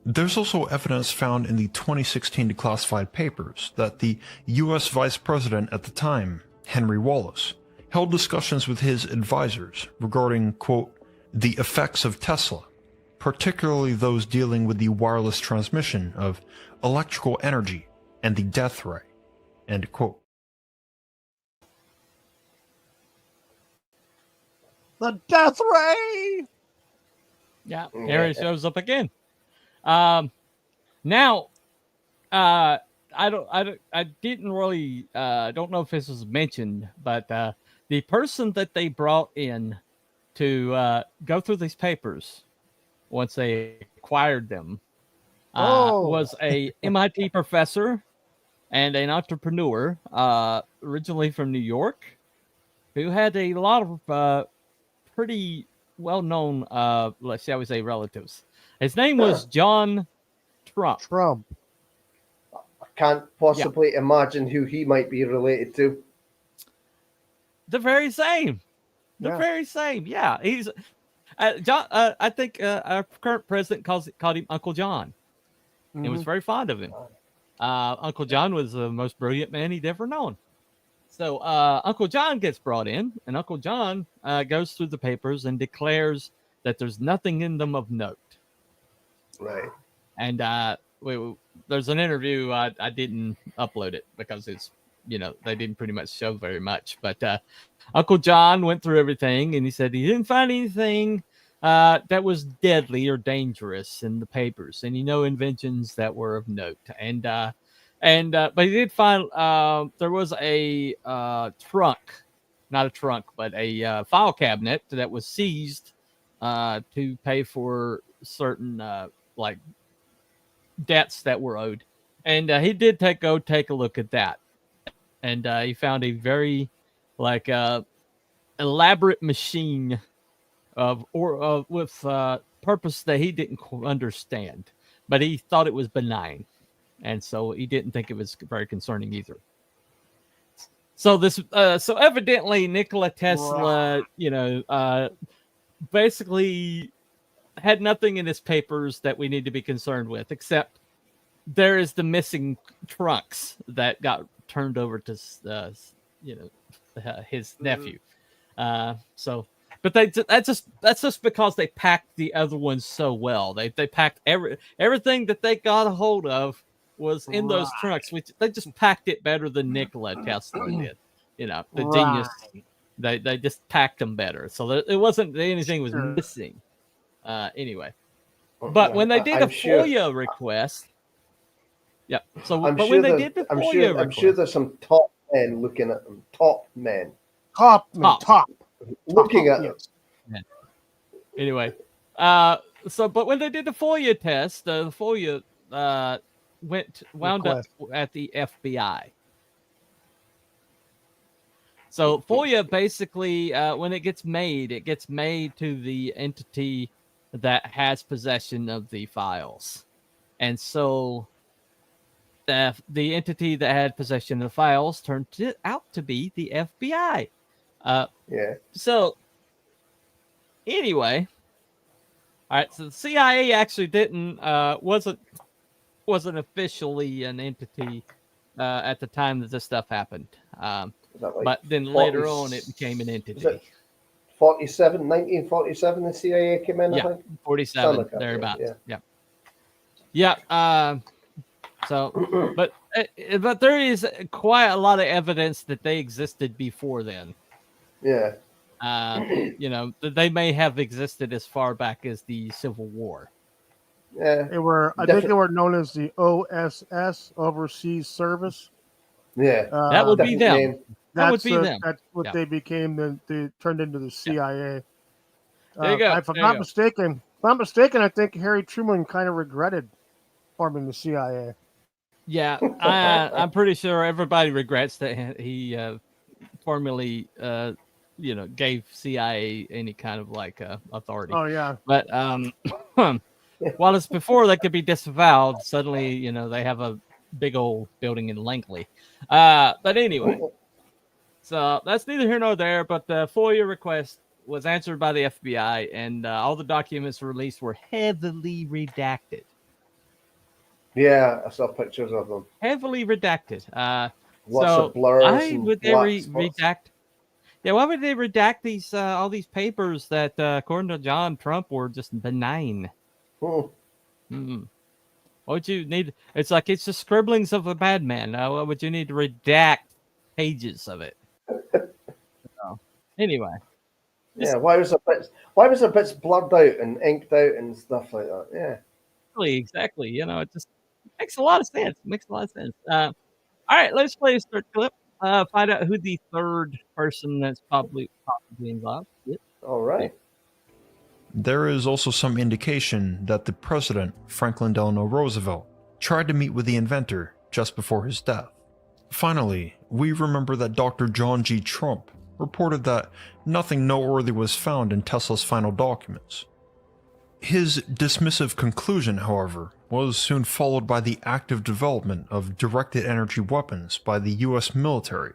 There's also evidence found in the 2016 declassified papers that the US Vice President at the time, Henry Wallace, held discussions with his advisors regarding, quote, the effects of Tesla, particularly those dealing with the wireless transmission of electrical energy and the death ray, end quote. The death ray! Yeah, there it shows up again. Now, I didn't really, don't know if this was mentioned, but the person that they brought in to go through these papers once they acquired them was a MIT professor and an entrepreneur, originally from New York, who had a lot of pretty well-known, shall we say, relatives. His name was John Trump. I can't possibly imagine who he might be related to. The very same. Very same. Yeah, he's John. I think our current president called him Uncle John. Mm-hmm. He was very fond of him. Uncle John was the most brilliant man he'd ever known. So Uncle John gets brought in, and Uncle John goes through the papers and declares that there's nothing in them of note. Right. And there's an interview. I didn't upload it because it's, they didn't pretty much show very much. But Uncle John went through everything, and he said he didn't find anything that was deadly or dangerous in the papers, and inventions that were of note. But he did find there was a trunk, not a trunk, but a file cabinet that was seized to pay for certain like debts that were owed, and he did go take a look at that, and he found a very elaborate machine with purpose that he didn't understand, but he thought it was benign, and so he didn't think it was very concerning either. So so evidently Nikola Tesla, basically had nothing in his papers that we need to be concerned with, except there is the missing trunks that got turned over to his nephew. But that's just because they packed the other ones so well. They packed everything that they got a hold of was in those trunks, which they just packed it better than Nikola Tesla did. The genius. They just packed them better, so it wasn't anything was missing. Anyway, but when they did a FOIA request, yeah. So, I'm but sure when they did the FOIA request, I'm sure there's some top men looking at them. Top men. Top. Looking at them. Yeah. Anyway, but when they did the FOIA test, the FOIA wound up at the FBI. So FOIA basically, when it gets made to the entity that has possession of the files, and so the entity that had possession of the files turned out to be the FBI. So anyway, all right. So the CIA actually wasn't officially an entity at the time that this stuff happened. But then later on, it became an entity. 1947, the CIA came in, I think? 47, thereabouts. Yeah. But there is quite a lot of evidence that they existed before then. Yeah. They may have existed as far back as the Civil War. Yeah. I think they were known as the OSS, Overseas Service. Yeah. That would be them. That would be them. That's what they became. They turned into the CIA. There you go. If I'm not mistaken, I think Harry Truman kind of regretted forming the CIA. Yeah, I'm pretty sure everybody regrets that he formally, gave CIA any kind of authority. Oh yeah. But while it's before they could be disavowed, suddenly they have a big old building in Langley. But anyway, so that's neither here nor there. But the FOIA request was answered by the FBI, and all the documents released were heavily redacted. Yeah, I saw pictures of them. Heavily redacted. Lots of blurs. Why would they redact? Yeah, why would they redact these all these papers that, according to John Trump, were just benign? What would you need? It's like it's the scribblings of a madman. What would you need to redact pages of it? Anyway. Yeah, why was the bits blurred out and inked out and stuff like that? Yeah. Exactly. It just makes a lot of sense. All right, let's play a third clip. Find out who the third person that's possibly involved. Yep. All right. There is also some indication that the president, Franklin Delano Roosevelt, tried to meet with the inventor just before his death. Finally, we remember that Dr. John G. Trump reported that nothing noteworthy was found in Tesla's final documents. His dismissive conclusion, however, was soon followed by the active development of directed energy weapons by the US military,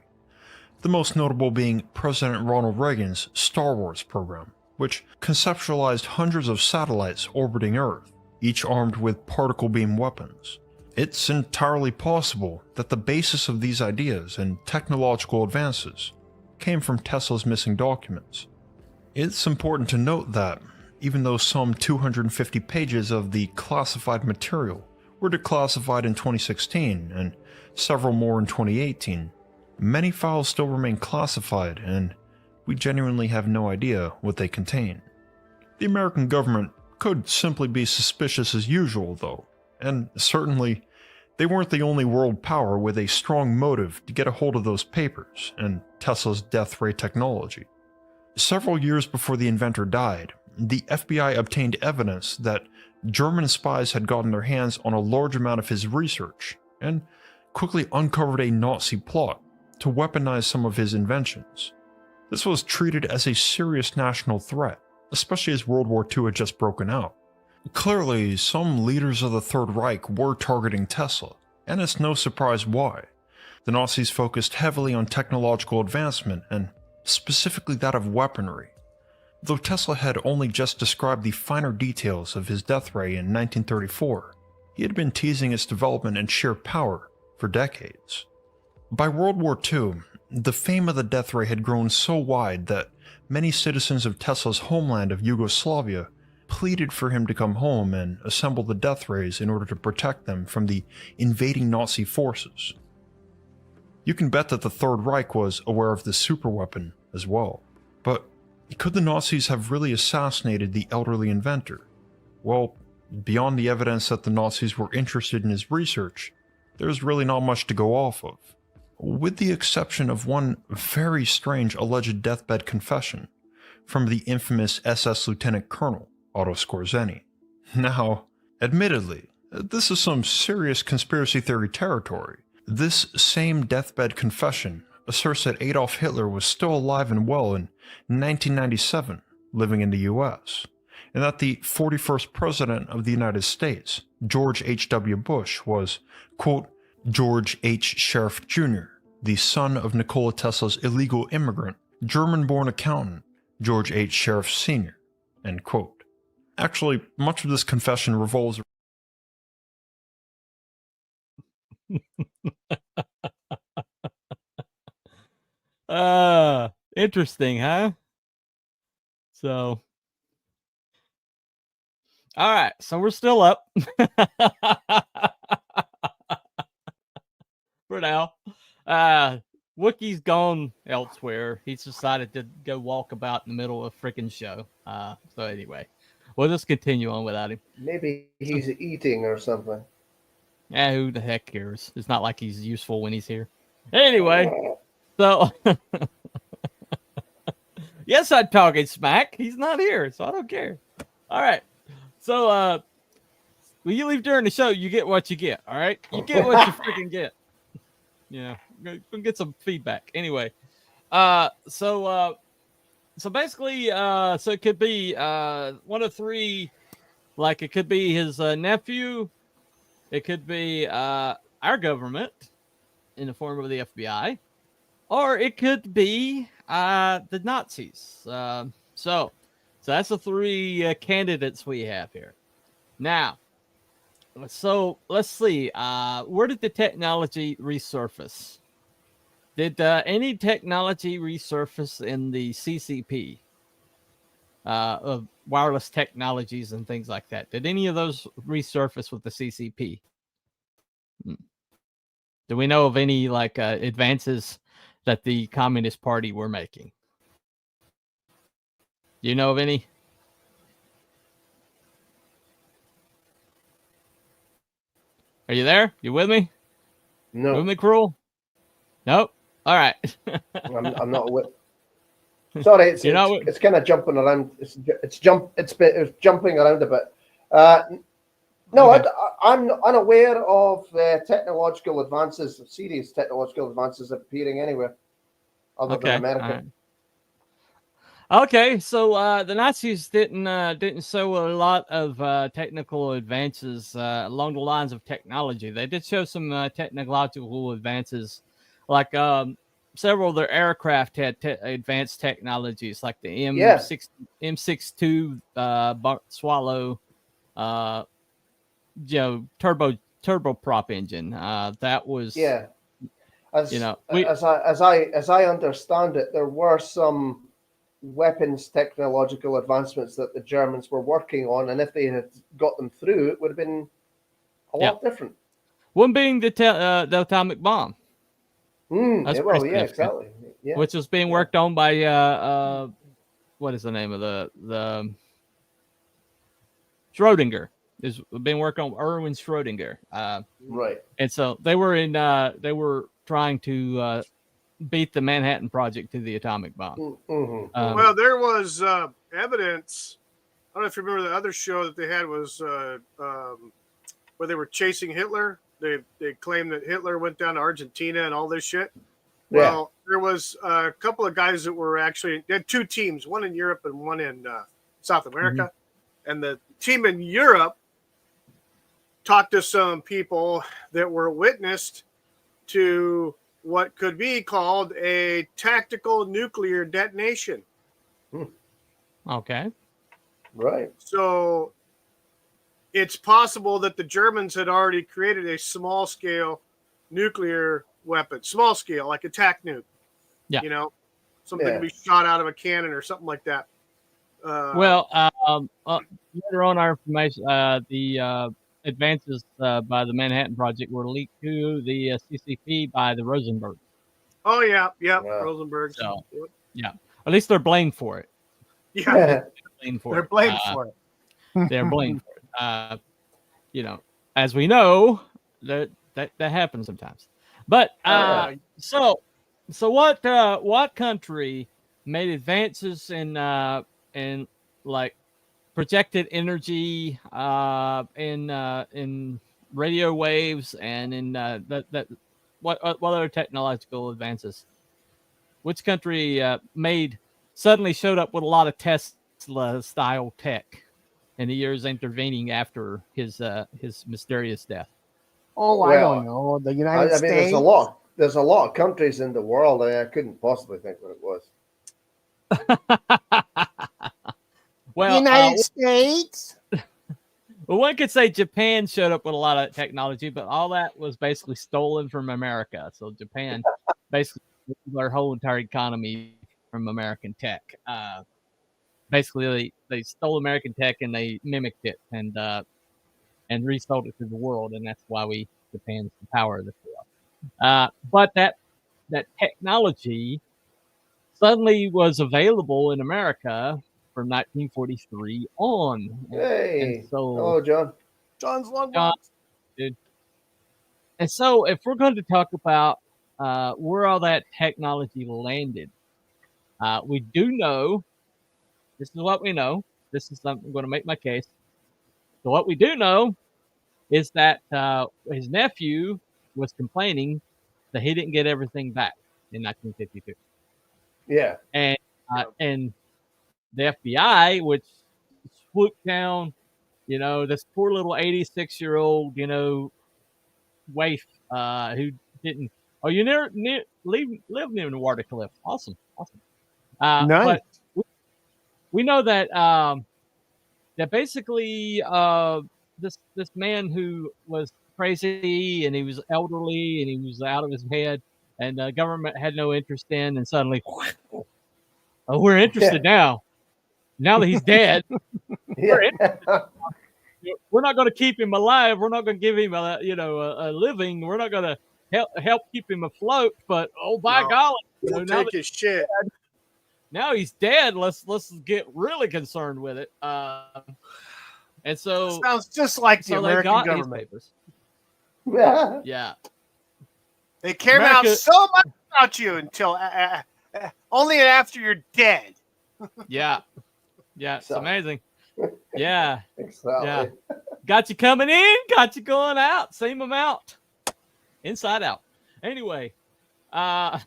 the most notable being President Ronald Reagan's Star Wars program, which conceptualized hundreds of satellites orbiting Earth, each armed with particle beam weapons. It's entirely possible that the basis of these ideas and technological advances came from Tesla's missing documents. It's important to note that, even though some 250 pages of the classified material were declassified in 2016 and several more in 2018, many files still remain classified and we genuinely have no idea what they contain. The American government could simply be suspicious as usual, though, and certainly they weren't the only world power with a strong motive to get a hold of those papers and Tesla's death ray technology. Several years before the inventor died, the FBI obtained evidence that German spies had gotten their hands on a large amount of his research and quickly uncovered a Nazi plot to weaponize some of his inventions. This was treated as a serious national threat, especially as World War II had just broken out. Clearly, some leaders of the Third Reich were targeting Tesla, and it's no surprise why. The Nazis focused heavily on technological advancement, and specifically that of weaponry. Though Tesla had only just described the finer details of his death ray in 1934, he had been teasing its development and sheer power for decades. By World War II, the fame of the death ray had grown so wide that many citizens of Tesla's homeland of Yugoslavia pleaded for him to come home and assemble the death rays in order to protect them from the invading Nazi forces. You can bet that the Third Reich was aware of this superweapon as well. But could the Nazis have really assassinated the elderly inventor? Well, beyond the evidence that the Nazis were interested in his research, there's really not much to go off of, with the exception of one very strange alleged deathbed confession from the infamous SS Lieutenant Colonel Otto Skorzeny. Now, admittedly, this is some serious conspiracy theory territory. This same deathbed confession asserts that Adolf Hitler was still alive and well in 1997, living in the US, and that the 41st President of the United States, George H.W. Bush, was, quote, George H. Sheriff Jr., the son of Nikola Tesla's illegal immigrant, German-born accountant, George H. Sheriff Sr., end quote. Actually, much of this confession revolves interesting, huh? So, all right, so we're still up for now. Wookie's gone elsewhere. He's decided to go walk about in the middle of a freaking show. So anyway, we'll just continue on without him. Maybe he's eating or something. Yeah, who the heck cares? It's not like he's useful when he's here. Anyway, so yes, I'm talking smack. He's not here, so I don't care. All right. So when you leave during the show, you get what you get. All right, you get what you freaking get. Yeah, go get some feedback. Anyway, so basically, so it could be one of three. Like it could be his nephew. It could be our government in the form of the FBI, or it could be the Nazis. So that's the three candidates we have here. Now, so let's see. Where did the technology resurface? Did any technology resurface in the CCP of wireless technologies and things like that? Did any of those resurface with the CCP? Do we know of any like advances that the Communist Party were making? Do you know of any? Are you there? You with me? No. With me, Cruel? Nope. All right. I'm not with. Sorry, it's kind of jumping around. It's jumping around a bit. No, okay. I'm unaware of technological advances, serious technological advances appearing anywhere other than America. Right. Okay, so the Nazis didn't show a lot of technical advances along the lines of technology. They did show some technological advances, like several of their aircraft had advanced technologies, like the M62 Swallow, turboprop engine. That was As I understand it, there were some weapons technological advancements that the Germans were working on, and if they had got them through, it would have been a lot different. One being the atomic bomb. Exactly. Yeah. Which was being worked on by what is the name of the Schrodinger has been working on Erwin Schrodinger. Right. And so they were trying to beat the Manhattan Project to the atomic bomb. Mm-hmm. Well, there was evidence. I don't know if you remember the other show that they had was where they were chasing Hitler. They claimed that Hitler went down to Argentina and all this shit. Well, there was a couple of guys that were actually, they had two teams, one in Europe and one in South America. Mm-hmm. And the team in Europe talked to some people that were witnessed to what could be called a tactical nuclear detonation. Okay. Right. So it's possible that the Germans had already created a small scale nuclear weapon, small scale, like attack nuke. Yeah. You know, something to be shot out of a cannon or something like that. Later on our information, the advances by the Manhattan Project were leaked to the CCP by the Rosenberg. Oh, yeah. Rosenberg. So, yeah. At least they're blamed for it. Yeah. They're blamed for it. They're blamed for it. You know, as we know, that happens sometimes. But so what country made advances in like projected energy in radio waves and in what other technological advances? Which country suddenly showed up with a lot of Tesla style tech in the years intervening after his mysterious death? Oh, I don't know. The United States. There's a lot of countries in the world. I couldn't possibly think what it was. Well, United States. Well, one could say Japan showed up with a lot of technology, but all that was basically stolen from America. So Japan basically their whole entire economy from American tech. Basically, they stole American tech and they mimicked it and resold it to the world, and that's why Japan's the power of the world. But that technology suddenly was available in America from 1943 on. Hey, and so, hello, John. John's long box. Dude. And so, if we're going to talk about where all that technology landed, we do know. This is what we know. I'm going to make my case. So what we do know is that his nephew was complaining that he didn't get everything back in 1952. Yeah. And the FBI, which swooped down, this poor little 86-year-old, waif who didn't. Oh, you live near the water cliff. Awesome. Nice. But we know that that basically this man who was crazy and he was elderly and he was out of his head and the government had no interest in, and suddenly we're interested now that he's dead. We're interested. We're not going to keep him alive. We're not going to give him a living. We're not going to help keep him afloat. But by golly, we'll take his shit. Now he's dead. Let's get really concerned with it. And so it sounds just like the American government. Yeah. They care about so much about you until only after you're dead. Yeah. It's amazing. Yeah. Exactly. Yeah. Got you coming in, got you going out. Same amount. Inside out. Anyway. All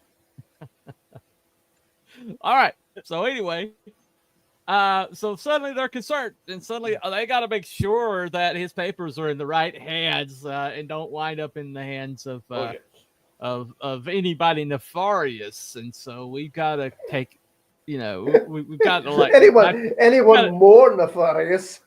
right. So anyway, so suddenly they're concerned, and suddenly they got to make sure that his papers are in the right hands and don't wind up in the hands of anybody nefarious. And so we've got to take, we've got to like anyone more nefarious.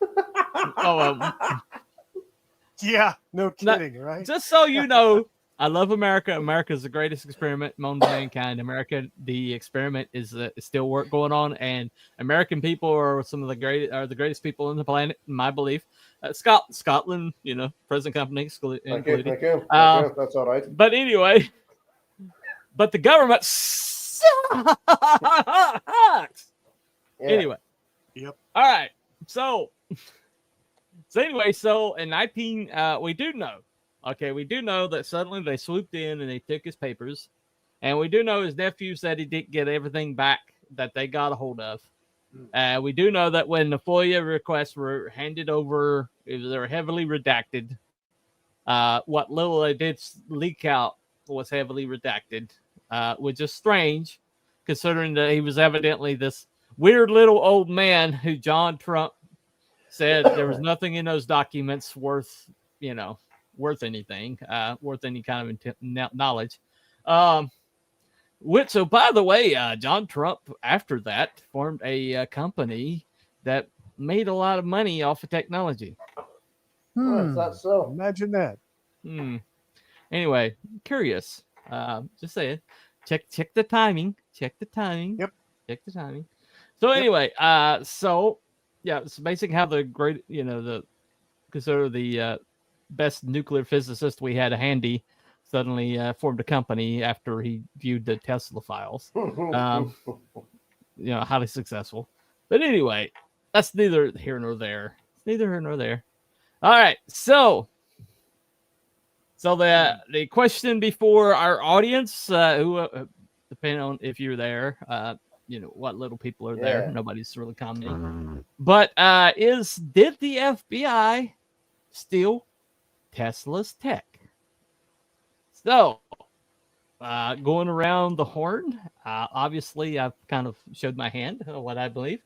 Yeah, no kidding, right? Just so you know. I love America. America is the greatest experiment known to mankind. America, the experiment is still work going on, and American people are the greatest people on the planet, in my belief. Scotland, present company included. Thank you. That's all right. But anyway, the government sucks. Yeah. Anyway. Yep. All right. So So anyway, so in 19, we do know that suddenly they swooped in and they took his papers, and we do know his nephew said he didn't get everything back that they got a hold of. We do know that when the FOIA requests were handed over, they were heavily redacted. What little they did leak out was heavily redacted, which is strange, considering that he was evidently this weird little old man who John Trump said there was nothing in those documents worth anything, worth any kind of knowledge. So by the way, John Trump after that formed a company that made a lot of money off of technology. That's so. Imagine that. Anyway, curious. Just saying. Check the timing. Yep. Check the timing. So anyway, it's amazing how the great, consider the best nuclear physicist we had handy suddenly formed a company after he viewed the Tesla files. Highly successful. But anyway, that's neither here nor there. It's neither here nor there. All right, so the question before our audience, who depending on if you're there, what little people are there. Nobody's really commenting. But did the FBI steal Tesla's tech? So, going around the horn, obviously I've kind of showed my hand what I believe.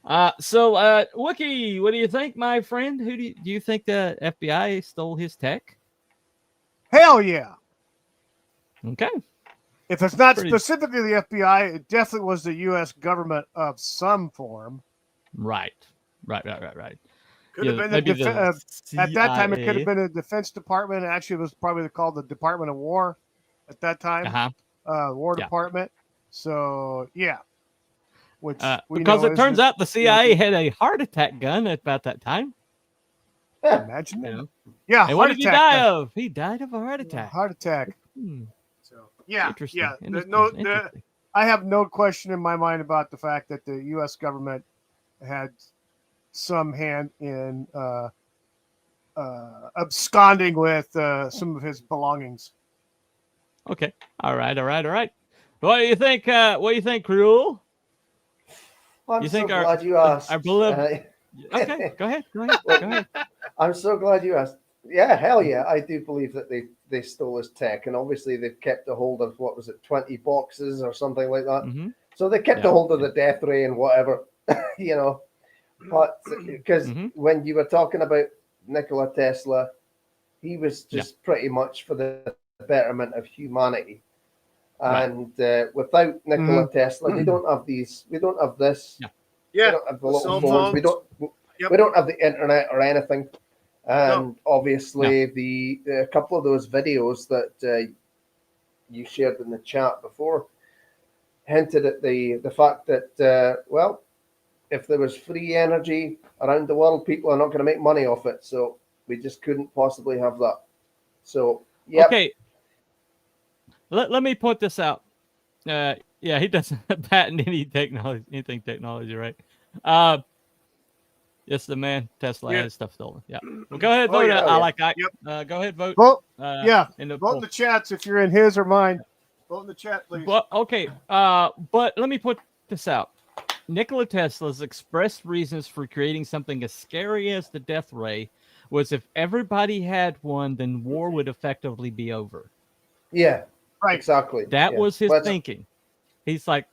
Wookie, what do you think, my friend? Who do you think the FBI stole his tech? Hell yeah. Okay. If it's not specifically the FBI, it definitely was the U.S. government of some form. Right. Could have been at that time. It could have been a Defense Department. Actually, it was probably called the Department of War at that time. War Department. So yeah. Which because it turns out the CIA had a heart attack gun at about that time. Imagine that. Yeah. And what did he die of? He died of a heart attack. Heart attack. So yeah. Interesting. I have no question in my mind about the fact that the U.S. government had some hand in absconding with some of his belongings. Okay. All right. What do you think? Cruel? I'm so glad you asked. Our beloved. Okay, go ahead. I'm so glad you asked. Yeah, hell yeah. I do believe that they stole his tech, and obviously they've kept a hold of, 20 boxes or something like that. Mm-hmm. So they kept a hold of the death ray and whatever, But because when you were talking about Nikola Tesla, he was just pretty much for the betterment of humanity. And without Nikola Tesla, we don't have these. We don't have this. We don't have the little phones. We don't have the internet or anything. And obviously, the couple of those videos that you shared in the chat before hinted at the fact that if there was free energy around the world, people are not going to make money off it. So we just couldn't possibly have that. So okay. Let me put this out. He doesn't patent anything technology, right? Yes, the man Tesla has stuff stolen. Yeah. Well, go ahead, vote. Go ahead, vote. Vote. Vote in the chats if you're in his or mine. Vote in the chat, please. But okay. But let me put this out. Nikola Tesla's expressed reasons for creating something as scary as the death ray was if everybody had one, then war would effectively be over. Yeah. Right. Exactly. That was his thinking. He's like,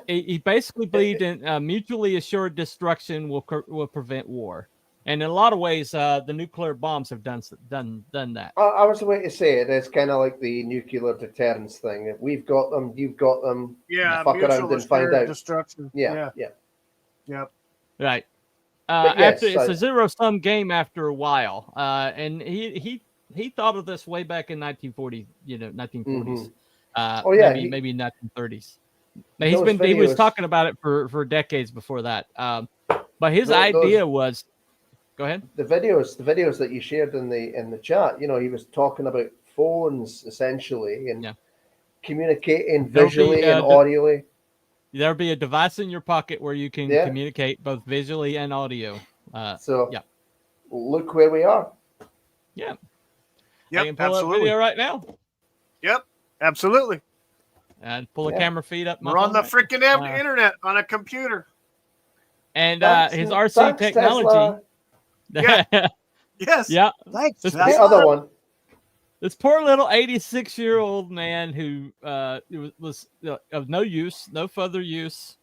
he basically believed in mutually assured destruction will prevent war, and in a lot of ways, the nuclear bombs have done that. I was going to say it. It's kind of like the nuclear deterrence thing. If we've got them, you've got them. Yeah, fuck around and find out. Destruction. Yeah. Yep. Right. It's a zero-sum game after a while, and he thought of this way back in 1940, 1940s. Maybe 1930s. He was talking about it for decades before that. But his idea was, go ahead. The videos that you shared in the chat, he was talking about phones essentially and communicating visually and audioly. There'll be a device in your pocket where you can communicate both visually and audio. look where we are. Yeah. Yep, I can pull absolutely. up video right now. Yep, absolutely. And pull a camera feed up. We're on the freaking internet on a computer. And Thanks, his RC thanks, technology. Yeah. Yes. Yeah. Thanks, This The other one. This poor little 86-year-old man who was of no use, no further use.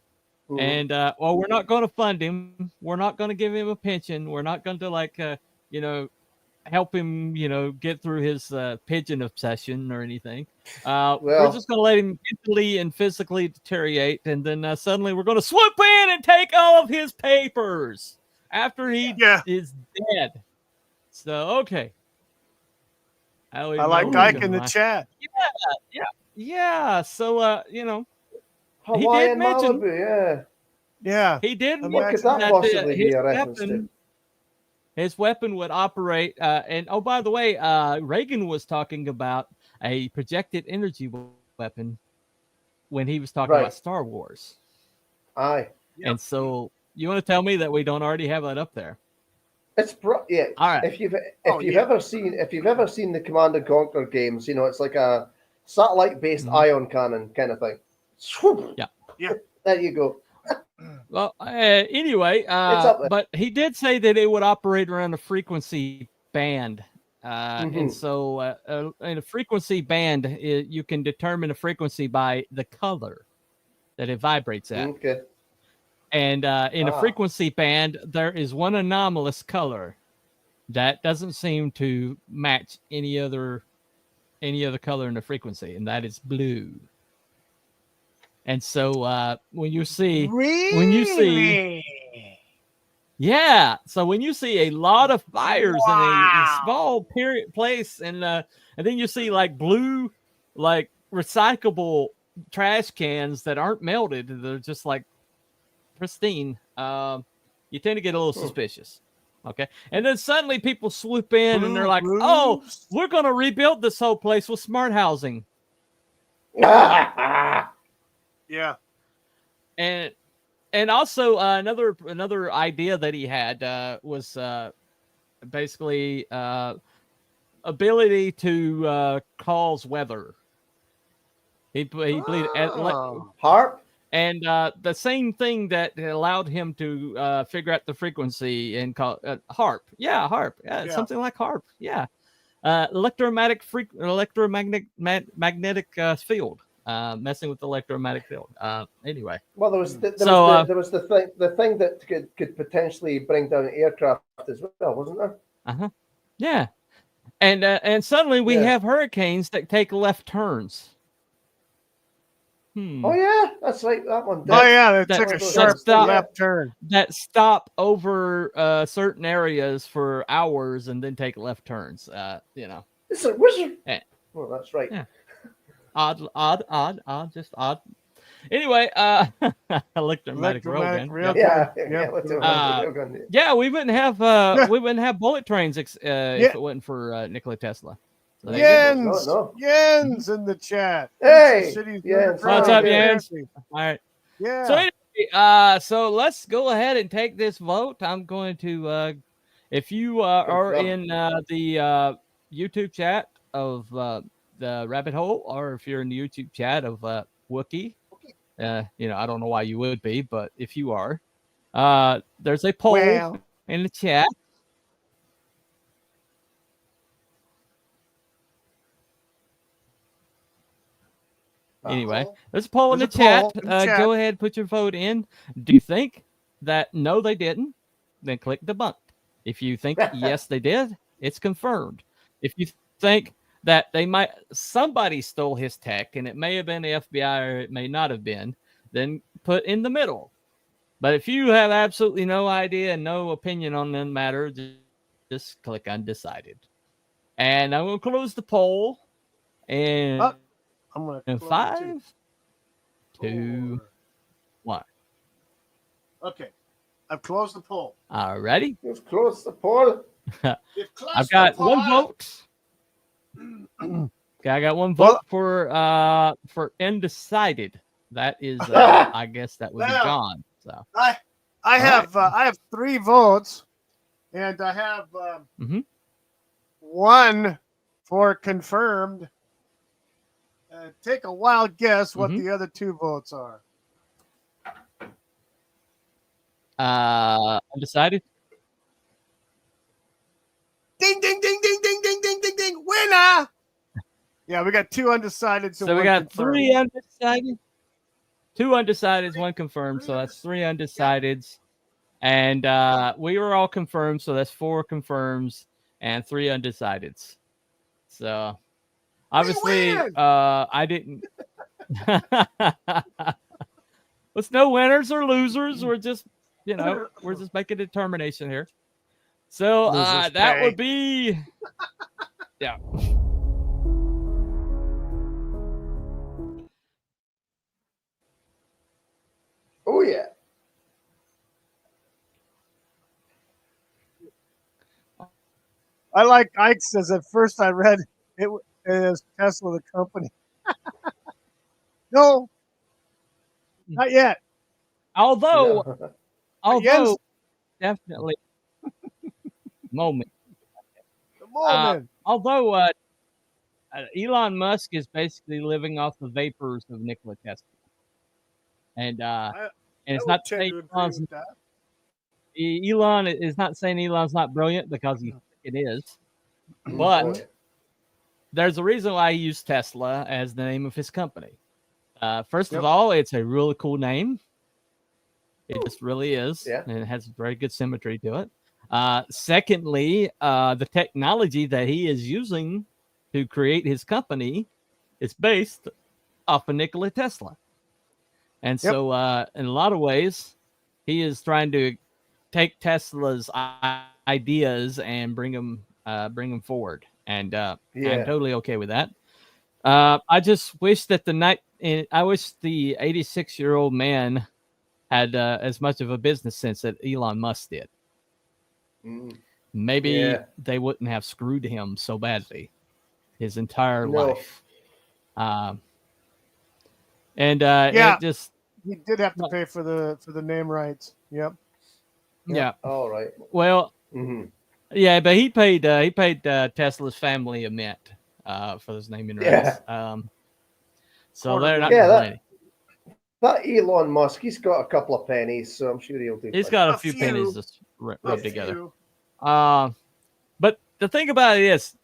And well, we're not going to fund him. We're not going to give him a pension. We're not going to help him, get through his pigeon obsession or anything. We're just going to let him mentally and physically deteriorate, and then suddenly we're going to swoop in and take all of his papers after he is dead. So okay. I like Ike in the chat. Yeah. So Hawaii he did and mention, Malibu, yeah. He did What mention could that that possibly be a reference to? his weapon would operate. And oh, by the way, Reagan was talking about a projected energy weapon when he was talking about Star Wars. Aye. And so you want to tell me that we don't already have that up there? It's yeah. All right. If you've ever seen the Command and Conquer games, it's like a satellite-based ion cannon kind of thing. Swoop. Yeah. There you go. Well, anyway, but he did say that it would operate around a frequency band. And so in a frequency band, you can determine a frequency by the color that it vibrates at. Okay. And in a frequency band, there is one anomalous color that doesn't seem to match any other color in the frequency, and that is blue. And so when you see so when you see a lot of fires in a small place, and then you see like blue, like recyclable trash cans that aren't melted, they're just like pristine, you tend to get a little suspicious. Okay. And then suddenly people swoop in and they're like, oh, we're going to rebuild this whole place with smart housing. Yeah. And also another idea that he had was basically ability to cause weather. He believed HARP. And the same thing that allowed him to figure out the frequency and call HARP. Yeah, HARP. Yeah, something like HARP. Yeah. Electromagnetic field. Messing with the electromagnetic field. Anyway. Well, there was the thing that could potentially bring down an aircraft as well, wasn't there? Yeah. And suddenly we have hurricanes that take left turns. Oh yeah, that's right. That one. They took a sharp left turn. That stop over certain areas for hours and then take left turns. It's a wizard. Well, that's right. Yeah. Odd, just odd. Anyway, electromagnetic railgun. Yeah, we wouldn't have bullet trains if it wasn't for Nikola Tesla. So Jens in the chat. Hey, Jens. What's up, Jens? All right. Yeah. So anyway, so let's go ahead and take this vote. I'm going to, if you are in the YouTube chat of the Rabbit Hole, or if you're in the YouTube chat of Wookiee, I don't know why you would be, but if you are, there's a poll in the chat. Anyway, there's a poll in the chat. Go ahead, put your vote in. Do you think that no, they didn't? Then click debunk. If you think yes, they did, it's confirmed. If you think that somebody stole his tech and it may have been the FBI or it may not have been, then put in the middle. But if you have absolutely no idea and no opinion on the matter, just click undecided. And I'm going to close the poll. And I'm going to 5, 2, 1. Okay. I've closed the poll. All righty. You've closed the poll. I've got one vote. Okay, I got one vote for undecided. That is, I guess that would be gone. So I have 3 votes. And I have Mm-hmm. 1 for confirmed. Take a wild guess what Mm-hmm. the other 2 votes are. Undecided. Ding, ding, ding, ding, ding, ding, ding, ding, ding. Winner! Yeah, we got 2 undecided. So we got 3 undecided, 2 undecideds, 1 confirmed. So that's 3 undecideds. And we were all confirmed. So that's 4 confirms and 3 undecideds. So obviously, I didn't. There's no winners or losers. We're just, we're just making a determination here. So that would be, yeah. Oh yeah. I like Ike says at first I read it as Tesla the company. No, not yet. Although Jens, definitely moment. the moment. Although Elon Musk is basically living off the vapors of Nikola Tesla, and it's not saying Elon is not saying Elon's not brilliant, because it is, but there's a reason why he used Tesla as the name of his company. First of all, it's a really cool name. It just really is, and it has very good symmetry to it. Secondly, the technology that he is using to create his company is based off of Nikola Tesla. And so in a lot of ways, he is trying to take Tesla's ideas and bring them forward. And I'm totally okay with that. I just wish that the 86-year-old man had as much of a business sense that Elon Musk did. Maybe they wouldn't have screwed him so badly his entire life. It just, he did have to pay for the name rights. Yep. Yeah. All right. Well, yeah, but he paid Tesla's family a mint for those naming rights. So they're not complaining. That Elon Musk, he's got a couple of pennies, so I'm sure he'll do. He's got a few pennies to rub together. But the thing about it is,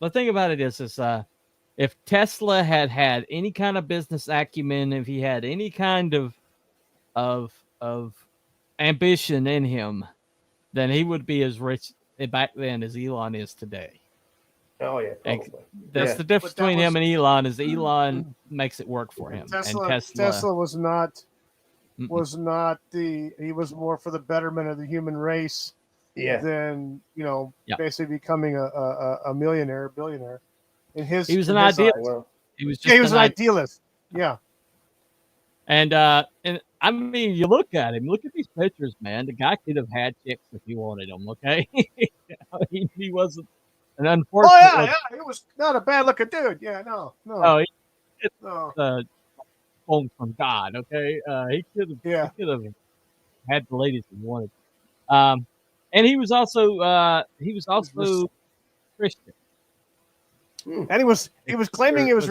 if Tesla had any kind of business acumen, if he had any kind of ambition in him, then he would be as rich back then as Elon is today. Oh yeah, probably. That's the difference between him and Elon, is Elon makes it work for him. Tesla was not he was more for the betterment of the human race than basically becoming a millionaire, billionaire. He was an idealist. He was an idealist. Yeah. And I mean, you look at him, look at these pictures, man. The guy could have had chicks if he wanted them, okay? he wasn't an unfortunate. Oh, yeah, he was not a bad looking dude. Yeah, no. Oh, home from God, okay? He could have had the ladies he wanted. And he was also Christian. And he was claiming he was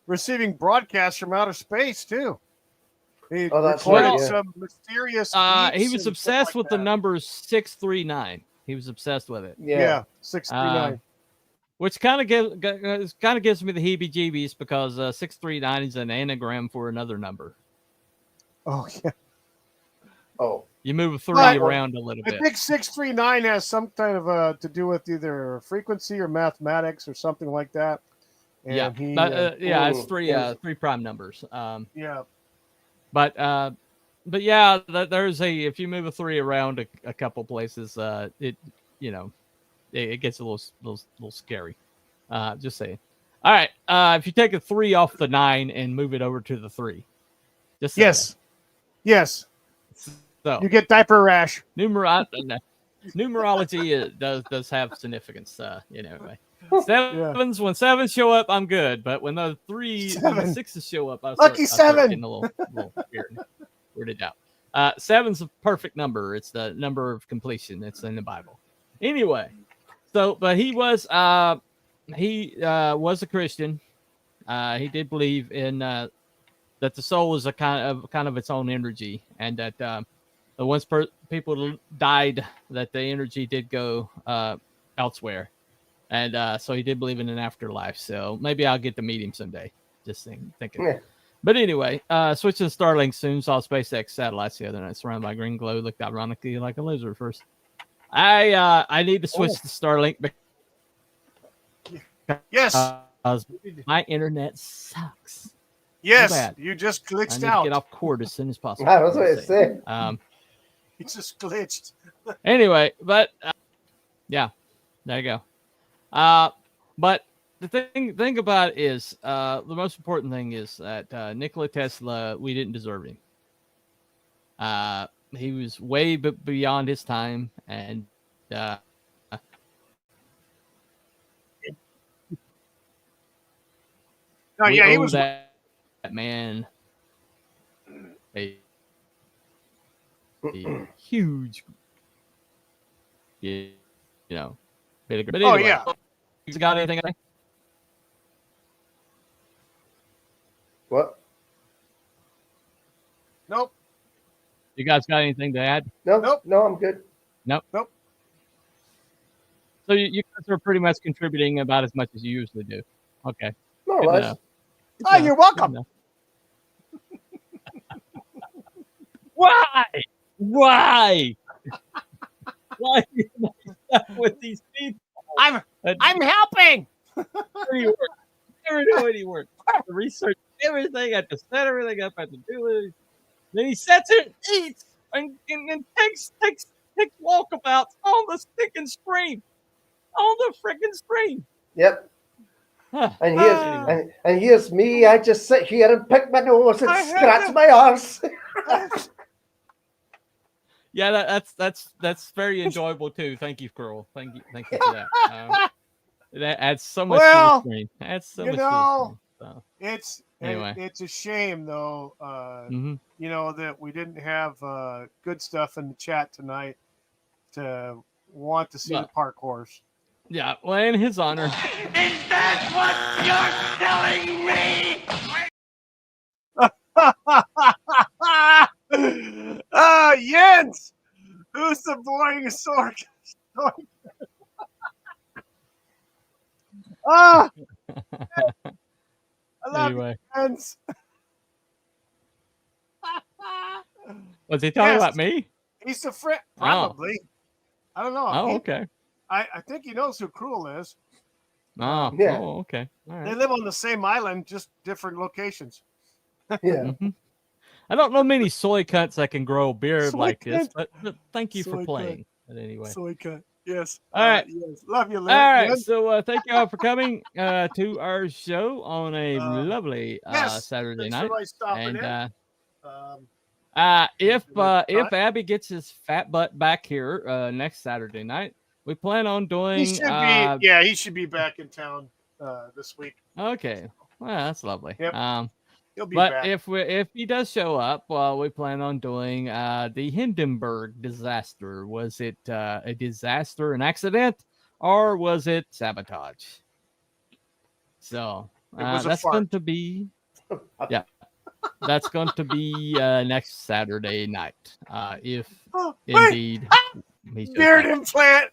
receiving broadcasts from outer space too. He recorded some mysterious. He was obsessed with the number 639. He was obsessed with it. Yeah, 639. Which kind of gives me the heebie-jeebies, because 639 is an anagram for another number. Oh yeah. Oh. You move a 3 around a little bit. I think 639 has some kind of to do with either frequency or mathematics or something like that. And it's three prime numbers. Yeah. But yeah, there's if you move a 3 around a couple places, it gets a little scary. Just saying. All right, if you take a 3 off the 9 and move it over to the 3, just yes. So you get diaper rash. Numerology does have significance. Anyway. Sevens, when 7s show up, I'm good. But when the 3s and the 6s show up, I start getting a little weirded out. 7's a perfect number. It's the number of completion. It's in the Bible. Anyway, but he was a Christian. He did believe in that the soul was a kind of its own energy, and that once people died, that the energy did go elsewhere, and so he did believe in an afterlife. So maybe I'll get to meet him someday. Just thinking. Yeah. But anyway, switching to Starlink soon. Saw SpaceX satellites the other night surrounded by green glow. Looked ironically like a lizard first. I need to switch to Starlink. Yes. My internet sucks. Yes, so you just glitched out. Get off cord as soon as possible. I was going to say. You just glitched. Anyway, but yeah, there you go. But the thing about it is, the most important thing is that Nikola Tesla, we didn't deserve him. He was way beyond his time, and he was that man a huge, bit of. But anyway, you got anything? What? Nope. You guys got anything to add? Nope. No, I'm good. Nope. So you guys are pretty much contributing about as much as you usually do. Okay. More or less. Oh, you're welcome. Why? Why do you make stuff with these people? I'm helping. Never do any work. To research everything, I have to set everything up, I have to do it. Then he sits and eats and takes walkabouts on the stinking screen. On the freaking screen. Yep. And here's me. I just sit here and pick my nose and scratch my arse. Yeah, that's very enjoyable too. Thank you, Carl. Thank you for that. That adds so much to the screen. Adds so much to the screen. So. It's a shame though, that we didn't have good stuff in the chat tonight to want to see the parkours. Yeah, well, in his honor. Is that what you're telling me? Jens! Who's the boring sword? I love you, Jens. Was he talking about me? He's a friend. Probably. I don't know. Oh, okay. I think he knows who Cruel is. Oh, yeah. Oh, okay. All right. They live on the same island, just different locations. Yeah. I don't know many soy cunts that can grow a beard like this, but thank you for playing. But anyway. Soy cunt. Yes. All right. Yes. Love you, Lynn. All right. So thank you all for coming to our show on a lovely Saturday night. And if Abby gets his fat butt back here next Saturday night, we plan on doing. He should be back in town this week. Okay. Well, that's lovely. Yep. He'll be but back. if he does show up, well, we plan on doing the Hindenburg disaster. Was it a disaster, an accident, or was it sabotage? So that's going to be, that's going to be next Saturday night. If indeed beard implant.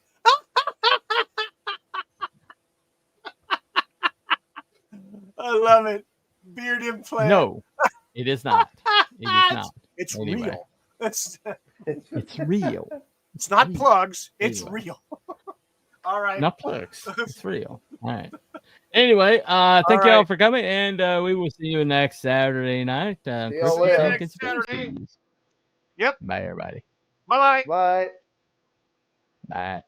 I love it. Beard implant. No, it is not. It is not. It's anyway. Real. It's real. It's not plugs. It's real. All right. Not plugs. It's real. All right. Anyway, thank you all for coming, and we will see you next Saturday night. See you later. Next Saturday. Yep. Bye, everybody. Bye. Bye. Bye.